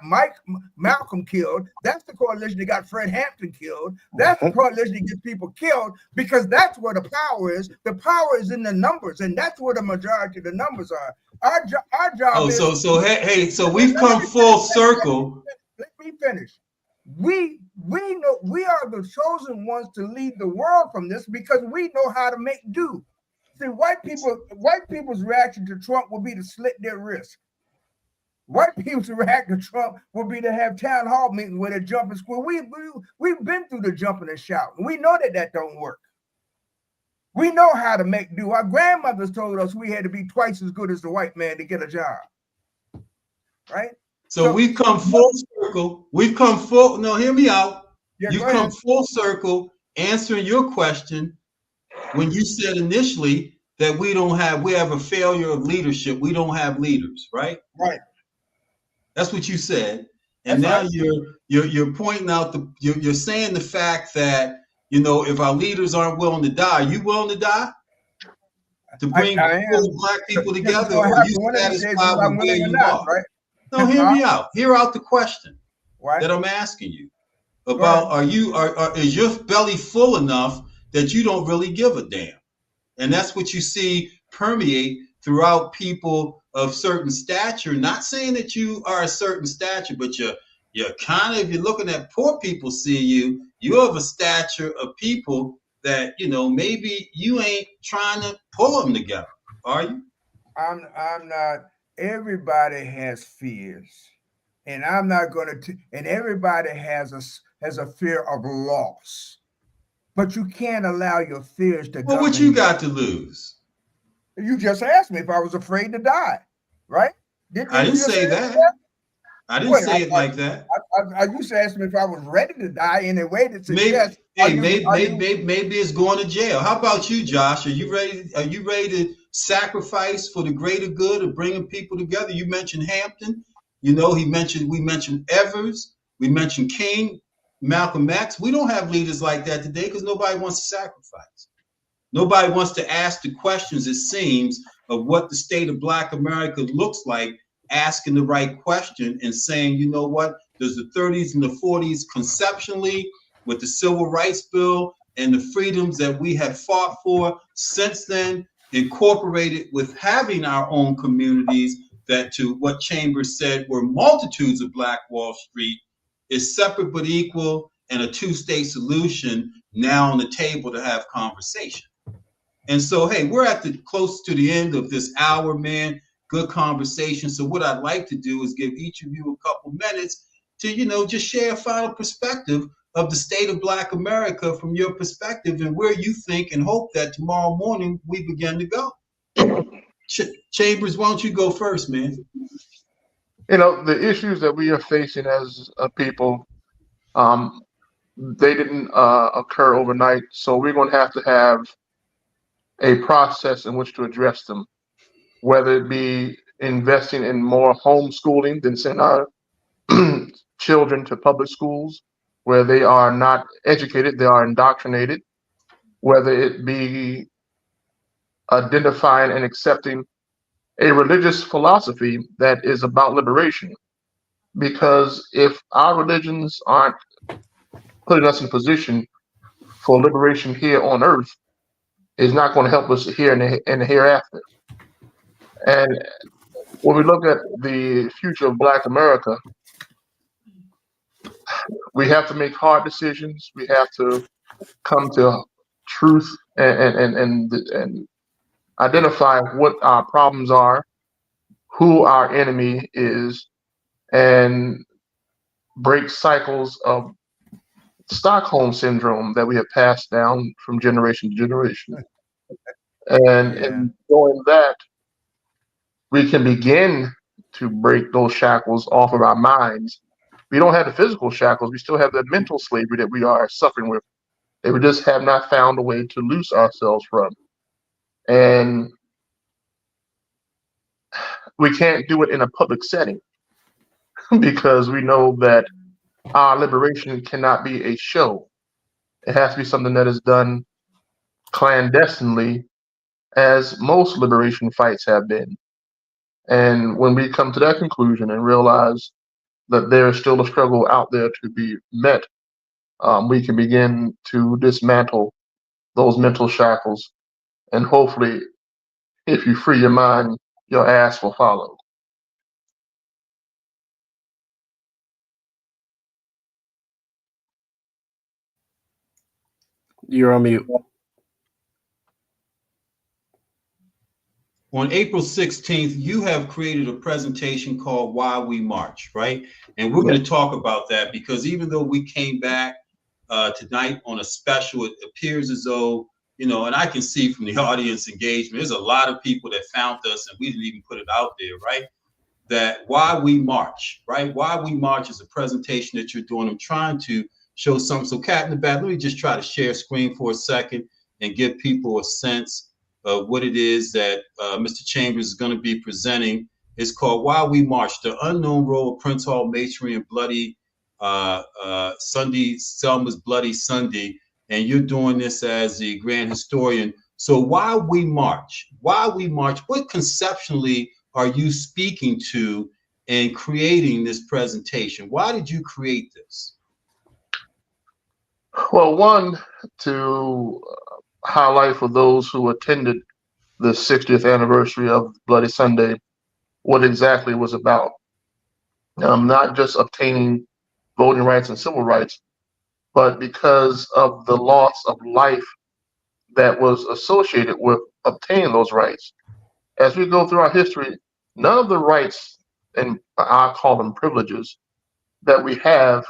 Malcolm killed. That's the coalition that got Fred Hampton killed. That's the coalition that gets people killed, because that's where the power is. The power is in the numbers, and that's where the majority of the numbers are. Our job is. So we've come full circle. Let me finish. We know we are the chosen ones to lead the world from this, because we know how to make do. See, white people's reaction to Trump will be to slit their wrists. White people's reaction to Trump will be to have town hall meetings where they jump and squeal. We've been through the jumping and shouting. We know that don't work. We know how to make do. Our grandmothers told us we had to be twice as good as the white man to get a job. Right? So we've come full circle. We've come full. No, hear me out. Yeah, You've come full circle answering your question when you said initially that we have a failure of leadership. We don't have leaders, right? Right. That's what you said. And now you're pointing out you're saying the fact that, if our leaders aren't willing to die, are you willing to die? To bring black people together, or are you satisfied with where you are? Right? No, hear me out. Hear out the question that I'm asking you about. Is your belly full enough that you don't really give a damn? And that's what you see permeate throughout people of certain stature. Not saying that you are a certain stature, but you're kind of, if you're looking at poor people see you're of a stature of people that, maybe you ain't trying to pull them together, are you? I'm not. Everybody has fears, and I'm not going to. And everybody has a fear of loss, but you can't allow your fears to. Well, what you got to lose? You just asked me if I was afraid to die, right? I didn't say that. I didn't say it like that. You just asked me if I was ready to die in a way that suggests. Maybe it's going to jail. How about you, Josh? Are you ready? Are you ready to sacrifice for the greater good of bringing people together? You mentioned Hampton. We mentioned Evers. We mentioned King, Malcolm X. We don't have leaders like that today because nobody wants to sacrifice. Nobody wants to ask the questions, it seems, of what the state of Black America looks like, asking the right question and saying, you know what, does the 30s and the 40s conceptually with the Civil Rights Bill and the freedoms that we have fought for since then, incorporated with having our own communities that, to what Chambers said, were multitudes of Black Wall Street, is separate but equal and a two-state solution now on the table to have conversation. And so, hey, we're close to the end of this hour, man. Good conversation. So what I'd like to do is give each of you a couple minutes to, just share a final perspective of the state of Black America from your perspective and where you think and hope that tomorrow morning we begin to go. Chambers, why don't you go first, man? The issues that we are facing as a people, they didn't occur overnight. So we're going to have a process in which to address them, whether it be investing in more homeschooling than sending our children to public schools where they are not educated, they are indoctrinated, whether it be identifying and accepting a religious philosophy that is about liberation. Because if our religions aren't putting us in position for liberation here on earth, it's not going to help us here in the hereafter. And when we look at the future of Black America, we have to make hard decisions. We have to come to truth and identify what our problems are, who our enemy is, and break cycles of Stockholm syndrome that we have passed down from generation to generation. And in doing that, we can begin to break those shackles off of our minds. We don't have the physical shackles. We still have the mental slavery that we are suffering with, that we just have not found a way to loose ourselves from. And we can't do it in a public setting because we know that our liberation cannot be a show. It has to be something that is done clandestinely as most liberation fights have been. And when we come to that conclusion and realize that there is still a struggle out there to be met, we can begin to dismantle those mental shackles. And hopefully, if you free your mind, your ass will follow. You're on mute. On April 16th, you have created a presentation called Why We March, right? And we're going to talk about that because even though we came back tonight on a special, it appears as though, you know, and I can see from the audience engagement, there's a lot of people that found us and we didn't even put it out there, right? That Why We March, right? Why We March is a presentation that you're doing. I'm trying to show something. So Cat in the Back, let me just try to share screen for a second and give people a sense of what it is that Mr. Chambers is going to be presenting. It's called Why We March, the unknown role of Prince Hall Masonry and Bloody Sunday, Selma's Bloody Sunday. And you're doing this as the grand historian. So why we march? Why we march? What conceptually are you speaking to in creating this presentation? Why did you create this? Well, one, to highlight for those who attended the 60th anniversary of Bloody Sunday what exactly it was about. Not just obtaining voting rights and civil rights, but because of the loss of life that was associated with obtaining those rights. As we go through our history, none of the rights, and I call them privileges, that we have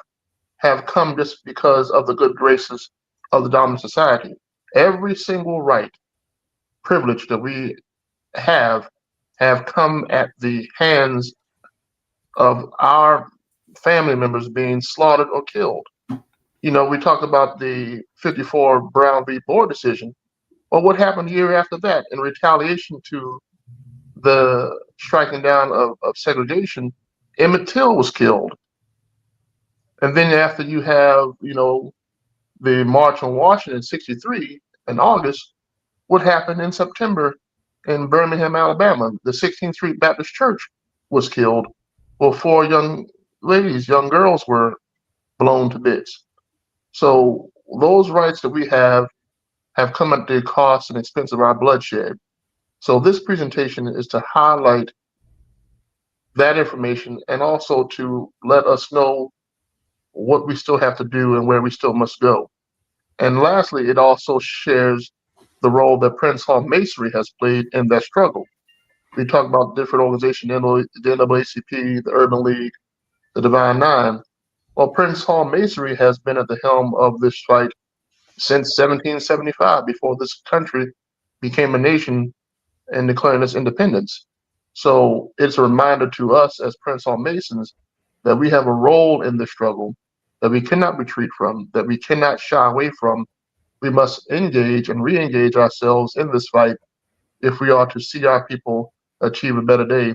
come just because of the good graces of the dominant society. Every single right, privilege that we have come at the hands of our family members being slaughtered or killed. You know, we talk about the 54 Brown v. Board decision. Well, what happened a year after that in retaliation to the striking down of segregation? Emmett Till was killed. And then after you have, you know, the March on Washington in 63 in August, what happened in September in Birmingham, Alabama? The 16th Street Baptist Church was killed. Well, 4 young ladies, young girls were blown to bits. So those rights that we have come at the cost and expense of our bloodshed. So this presentation is to highlight that information and also to let us know what we still have to do and where we still must go. And lastly, it also shares the role that Prince Hall Masonry has played in that struggle. We talk about different organizations, the NAACP, the Urban League, the Divine Nine. Well, Prince Hall Masonry has been at the helm of this fight since 1775, before this country became a nation and declaring its independence. So it's a reminder to us as Prince Hall Masons that we have a role in the struggle that we cannot retreat from, that we cannot shy away from. We must engage and re-engage ourselves in this fight if we are to see our people achieve a better day.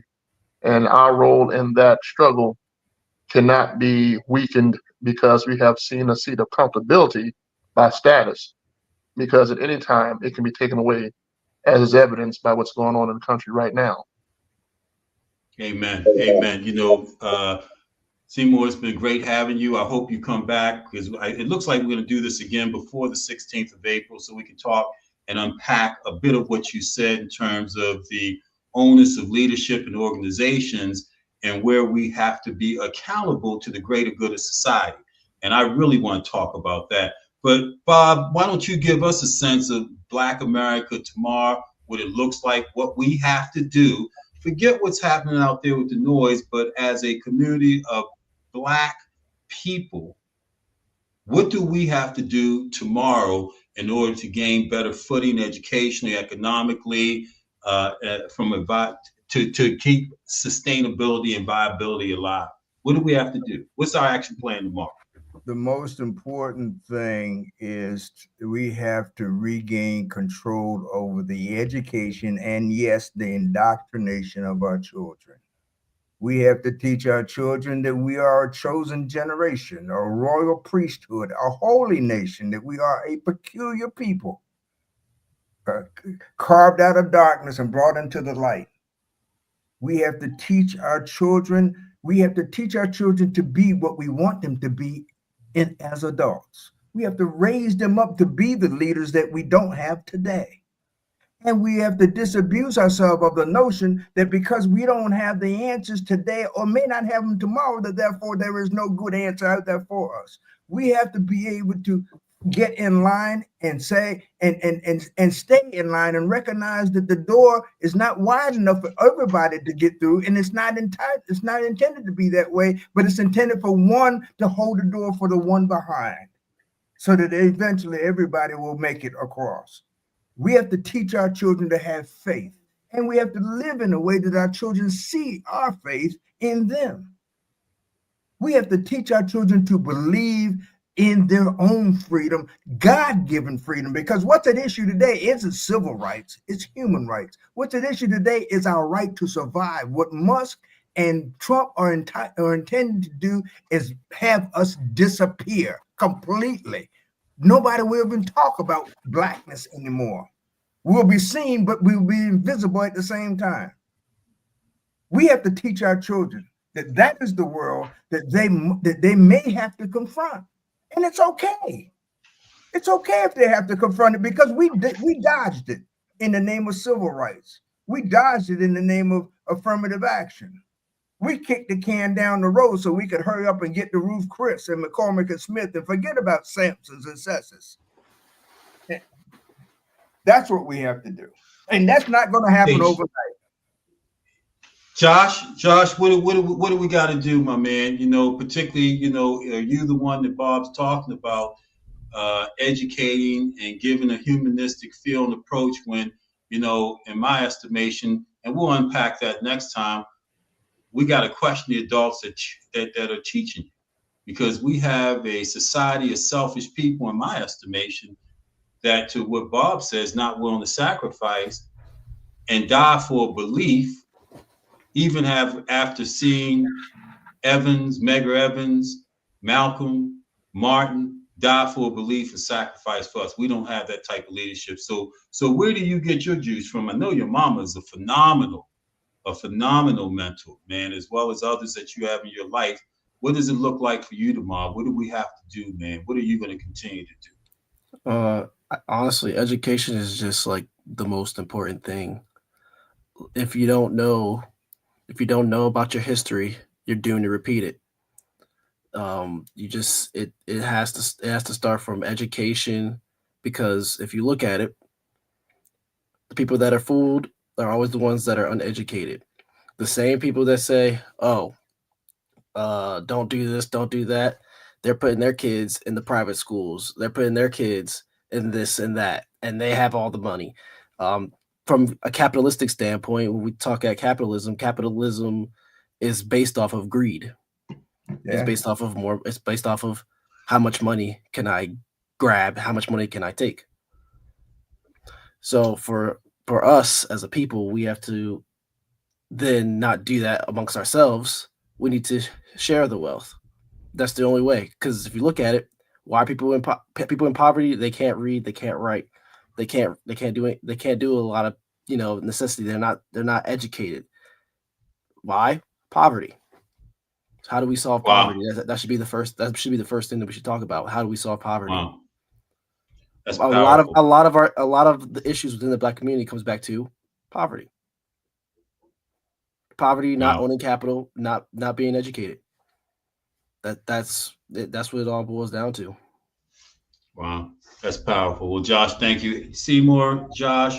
And our role in that struggle cannot be weakened because we have seen a seat of accountability by status, because at any time it can be taken away, as is evidenced by what's going on in the country right now. Amen. Amen. You know, Seymour, it's been great having you. I hope you come back because it looks like we're going to do this again before the 16th of April so we can talk and unpack a bit of what you said in terms of the onus of leadership and organizations and where we have to be accountable to the greater good of society. And I really want to talk about that. But Bob, why don't you give us a sense of Black America tomorrow, what it looks like, what we have to do. Forget what's happening out there with the noise, but as a community of Black people, what do we have to do tomorrow in order to gain better footing educationally, economically, to keep sustainability and viability alive? What do we have to do? What's our action plan tomorrow? The most important thing is we have to regain control over the education and, yes, the indoctrination of our children. We have to teach our children that we are a chosen generation, a royal priesthood, a holy nation, that we are a peculiar people. carved out of darkness and brought into the light. We have to teach our children. We have to teach our children to be what we want them to be as adults. We have to raise them up to be the leaders that we don't have today. And we have to disabuse ourselves of the notion that because we don't have the answers today or may not have them tomorrow, that therefore there is no good answer out there for us. We have to be able to get in line and say and stay in line and recognize that the door is not wide enough for everybody to get through, and it's not intended to be that way, but it's intended for one to hold the door for the one behind, so that eventually everybody will make it across. We have to teach our children to have faith, and we have to live in a way that our children see our faith in them. We have to teach our children to believe in their own freedom, God-given freedom, because what's at issue today isn't civil rights, it's human rights. What's at issue today is our right to survive. What Musk and Trump are intending to do is have us disappear completely. Nobody will even talk about blackness anymore. We'll be seen, but we'll be invisible at the same time. We have to teach our children that that is the world that they may have to confront. And it's okay. It's okay if they have to confront it, because we dodged it in the name of civil rights. We dodged it in the name of affirmative action. We kicked the can down the road so we could hurry up and get to Ruth Chris and McCormick and Smith and forget about Sampsons and Sessions. That's what we have to do. And that's not going to happen overnight. Josh, what do we got to do, my man? You know, particularly, you know, are you the one that Bob's talking about, educating and giving a humanistic feel and approach when, you know, in my estimation, and we'll unpack that next time, we got to question the adults that are teaching you, because we have a society of selfish people, in my estimation, that, to what Bob says, not willing to sacrifice and die for a belief, even after seeing Evans, Medgar Evans, Malcolm, Martin die for a belief and sacrifice for us. We don't have that type of leadership. So where do you get your juice from? I know your mama is a phenomenal mentor, man, as well as others that you have in your life. What does it look like for you tomorrow? What do we have to do, man? What are you going to continue to do? Honestly, education is just like the most important thing. If you don't know about your history, you're doomed to repeat it. It has to start from education, because if you look at it, the people that are fooled are always the ones that are uneducated. The same people that say, "Oh, don't do this, don't do that," they're putting their kids in the private schools. They're putting their kids in this and that, and they have all the money. From a capitalistic standpoint, when we talk at capitalism is based off of greed. Yeah. It's based off of how much money can I grab, how much money can I take. So for us as a people, we have to then not do that amongst ourselves. We need to share the wealth. That's the only way. Because if you look at it, why people in poverty, they can't read, they can't write, they can't do a lot of, you know, necessity. They're not educated. Why? Poverty. So how do we solve poverty? That should be the first thing that we should talk about. How do we solve poverty? Wow. That's a lot of the issues within the Black community comes back to poverty. Poverty, not owning capital, not being educated. That's what it all boils down to. Wow, that's powerful. Well, Josh, thank you. Seymour, Josh,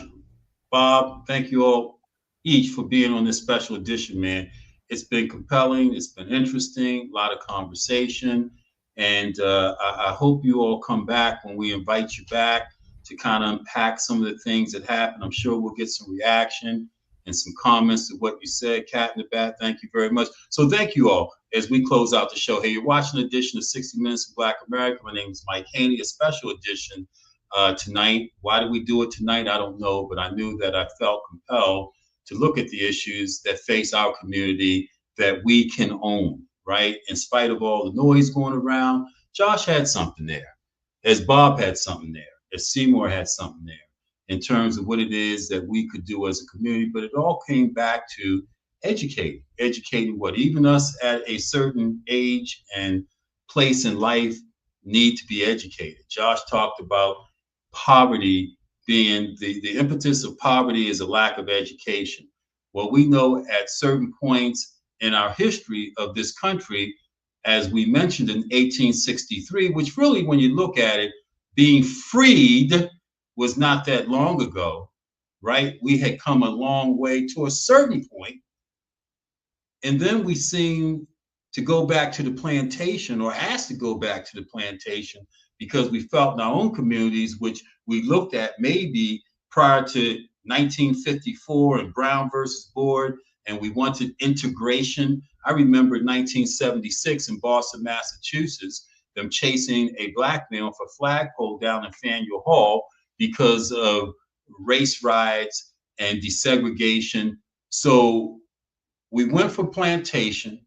Bob, thank you all each for being on this special edition, man. It's been compelling. It's been interesting. A lot of conversation. And I hope you all come back when we invite you back to kind of unpack some of the things that happened. I'm sure we'll get some reaction and some comments to what you said. Cat in the Bat, thank you very much. So thank you all as we close out the show. Hey, you're watching an edition of 60 Minutes of Black America. My name is Mike Haney, a special edition tonight. Why did we do it tonight? I don't know, but I knew that I felt compelled to look at the issues that face our community that we can own, right? In spite of all the noise going around, Josh had something there, as Bob had something there, as Seymour had something there. in terms of what it is that we could do as a community, but it all came back to educating what even us at a certain age and place in life need to be educated. Josh talked about poverty being the impetus of poverty is a lack of education. Well, we know at certain points in our history of this country, as we mentioned in 1863, which really, when you look at it, being freed was not that long ago, right? We had come a long way to a certain point. And then we seem to go back to the plantation, or asked to go back to the plantation, because we felt in our own communities, which we looked at maybe prior to 1954 and Brown versus Board, and we wanted integration. I remember 1976 in Boston, Massachusetts, them chasing a black man for flagpole down in Faneuil Hall because of race riots and desegregation. So we went from plantation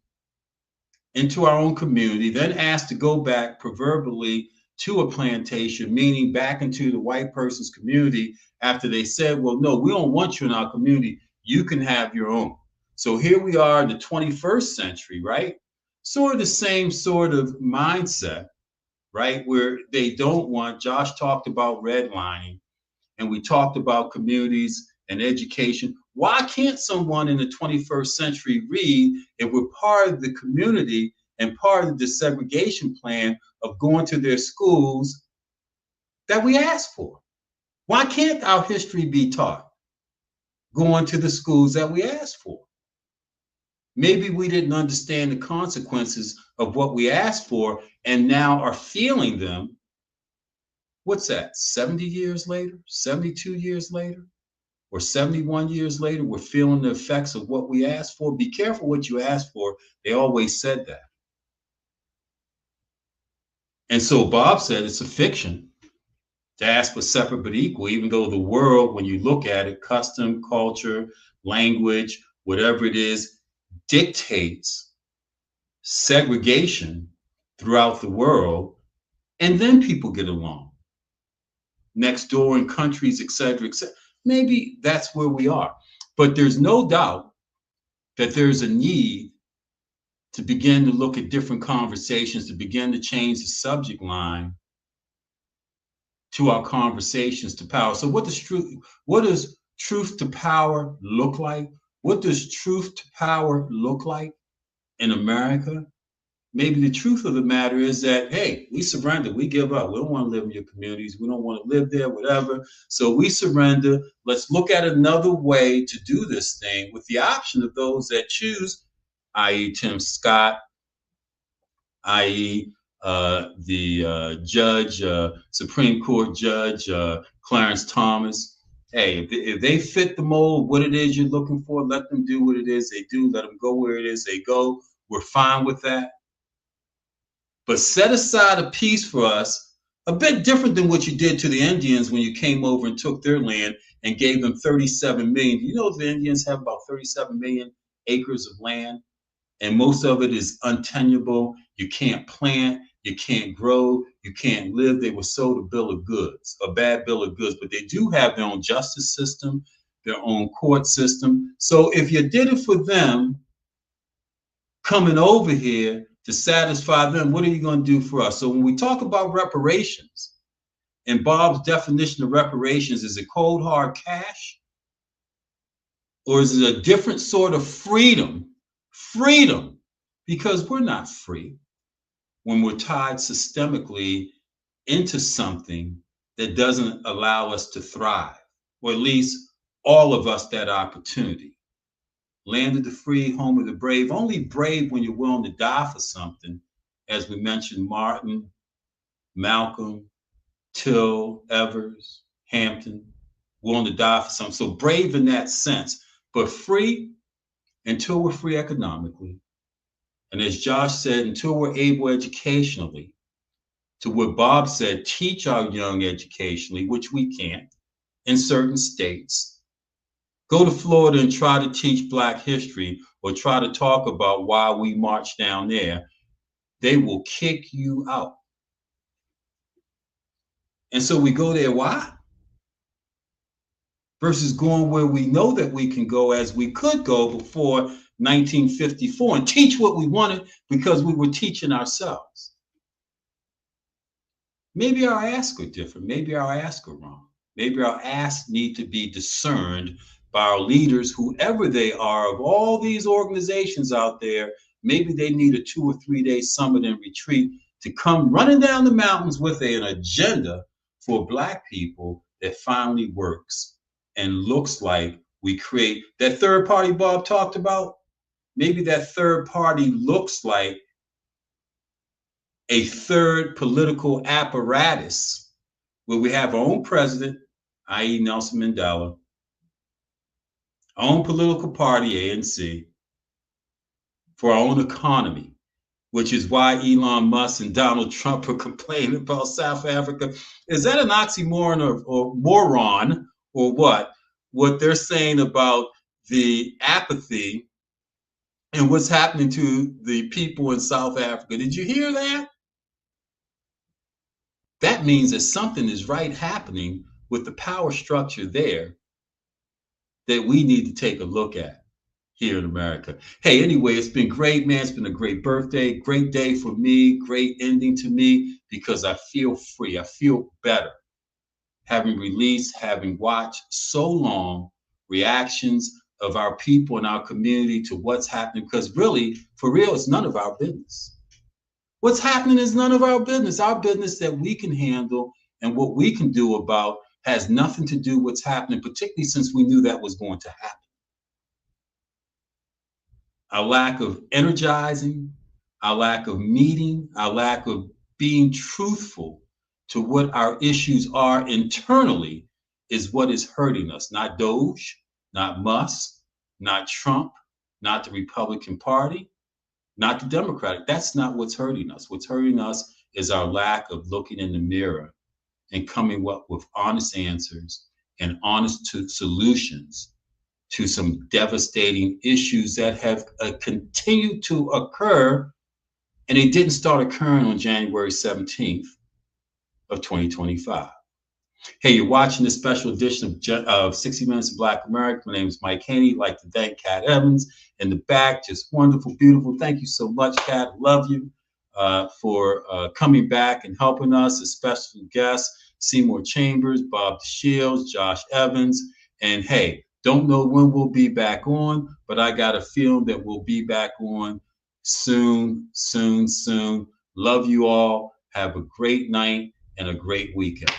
into our own community, then asked to go back proverbially to a plantation, meaning back into the white person's community after they said, well, no, we don't want you in our community. You can have your own. So here we are in the 21st century, right? Sort of the same sort of mindset, right? Where they don't want, Josh talked about redlining, and we talked about communities and education. Why can't someone in the 21st century read if we're part of the community and part of the desegregation plan of going to their schools that we asked for? Why can't our history be taught going to the schools that we asked for? Maybe we didn't understand the consequences of what we asked for and now are feeling them. What's that, 70 years later, 72 years later, or 71 years later, we're feeling the effects of what we asked for? Be careful what you ask for. They always said that. And so Bob said it's a fiction to ask for separate but equal, even though the world, when you look at it, custom, culture, language, whatever it is, dictates segregation throughout the world, and then people get along next door in countries, et cetera, et cetera. Maybe that's where we are. But there's no doubt that there's a need to begin to look at different conversations, to begin to change the subject line to our conversations to power. So what does truth to power look like? What does truth to power look like in America? Maybe the truth of the matter is that, hey, we surrender, we give up. We don't want to live in your communities. We don't want to live there, whatever. So we surrender. Let's look at another way to do this thing with the option of those that choose, i.e. Tim Scott, i.e. the judge, Supreme Court Judge Clarence Thomas. Hey, if they fit the mold, what it is you're looking for, let them do what it is they do. Let them go where it is they go. We're fine with that. But set aside a piece for us, a bit different than what you did to the Indians when you came over and took their land and gave them 37 million. Do you know the Indians have about 37 million acres of land? And most of it is untenable. You can't plant, you can't grow, you can't live. They were sold a bill of goods, a bad bill of goods, but they do have their own justice system, their own court system. So if you did it for them, coming over here to satisfy them, what are you going to do for us? So when we talk about reparations, and Bob's definition of reparations, is it cold hard cash? Or is it a different sort of freedom? Freedom, because we're not free when we're tied systemically into something that doesn't allow us to thrive, or at least all of us that opportunity. Land of the free, home of the brave. Only brave when you're willing to die for something, as we mentioned, Martin, Malcolm, Till, Evers, Hampton, willing to die for something. So brave in that sense, but free until we're free economically. And as Josh said, until we're able educationally, to what Bob said, teach our young educationally, which we can't in certain states. Go to Florida and try to teach Black history or try to talk about why we marched down there. They will kick you out. And so we go there, why? versus going where we know that we can go as we could go before 1954 and teach what we wanted because we were teaching ourselves. Maybe our asks are different. Maybe our asks are wrong. Maybe our asks need to be discerned by our leaders, whoever they are, of all these organizations out there. Maybe they need a 2 or 3 day summit and retreat to come running down the mountains with an agenda for Black people that finally works and looks like we create that third party Bob talked about. Maybe that third party looks like a third political apparatus where we have our own president, i.e. Nelson Mandela, our own political party, ANC, for our own economy, which is why Elon Musk and Donald Trump are complaining about South Africa. Is that an oxymoron or moron or what? What they're saying about the apathy and what's happening to the people in South Africa. Did you hear that? That means that something is right happening with the power structure there that we need to take a look at here in America. Hey, anyway, it's been great, man. It's been a great birthday, great day for me, great ending to me, because I feel free. I feel better having released, having watched so long reactions of our people in our community to what's happening, because really, for real, it's none of our business. What's happening is none of our business. Our business that we can handle and what we can do about has nothing to do with what's happening, particularly since we knew that was going to happen. Our lack of energizing, our lack of meeting, our lack of being truthful to what our issues are internally is what is hurting us. Not Doge, not Musk, not Trump, not the Republican Party, not the Democratic. That's not what's hurting us. What's hurting us is our lack of looking in the mirror and coming up with honest answers and honest solutions to some devastating issues that have continued to occur, and they didn't start occurring on January 17th of 2025. Hey, you're watching this special edition of 60 Minutes of Black America. My name is Mike Haney. I'd like to thank Kat Evans in the back. Just wonderful, beautiful. Thank you so much, Kat. Love you for coming back and helping us. A special guest, Seymour Chambers, Bob Dashiell, Josh Evans. And hey, don't know when we'll be back on, but I got a feeling that we'll be back on soon, soon, soon. Love you all. Have a great night and a great weekend.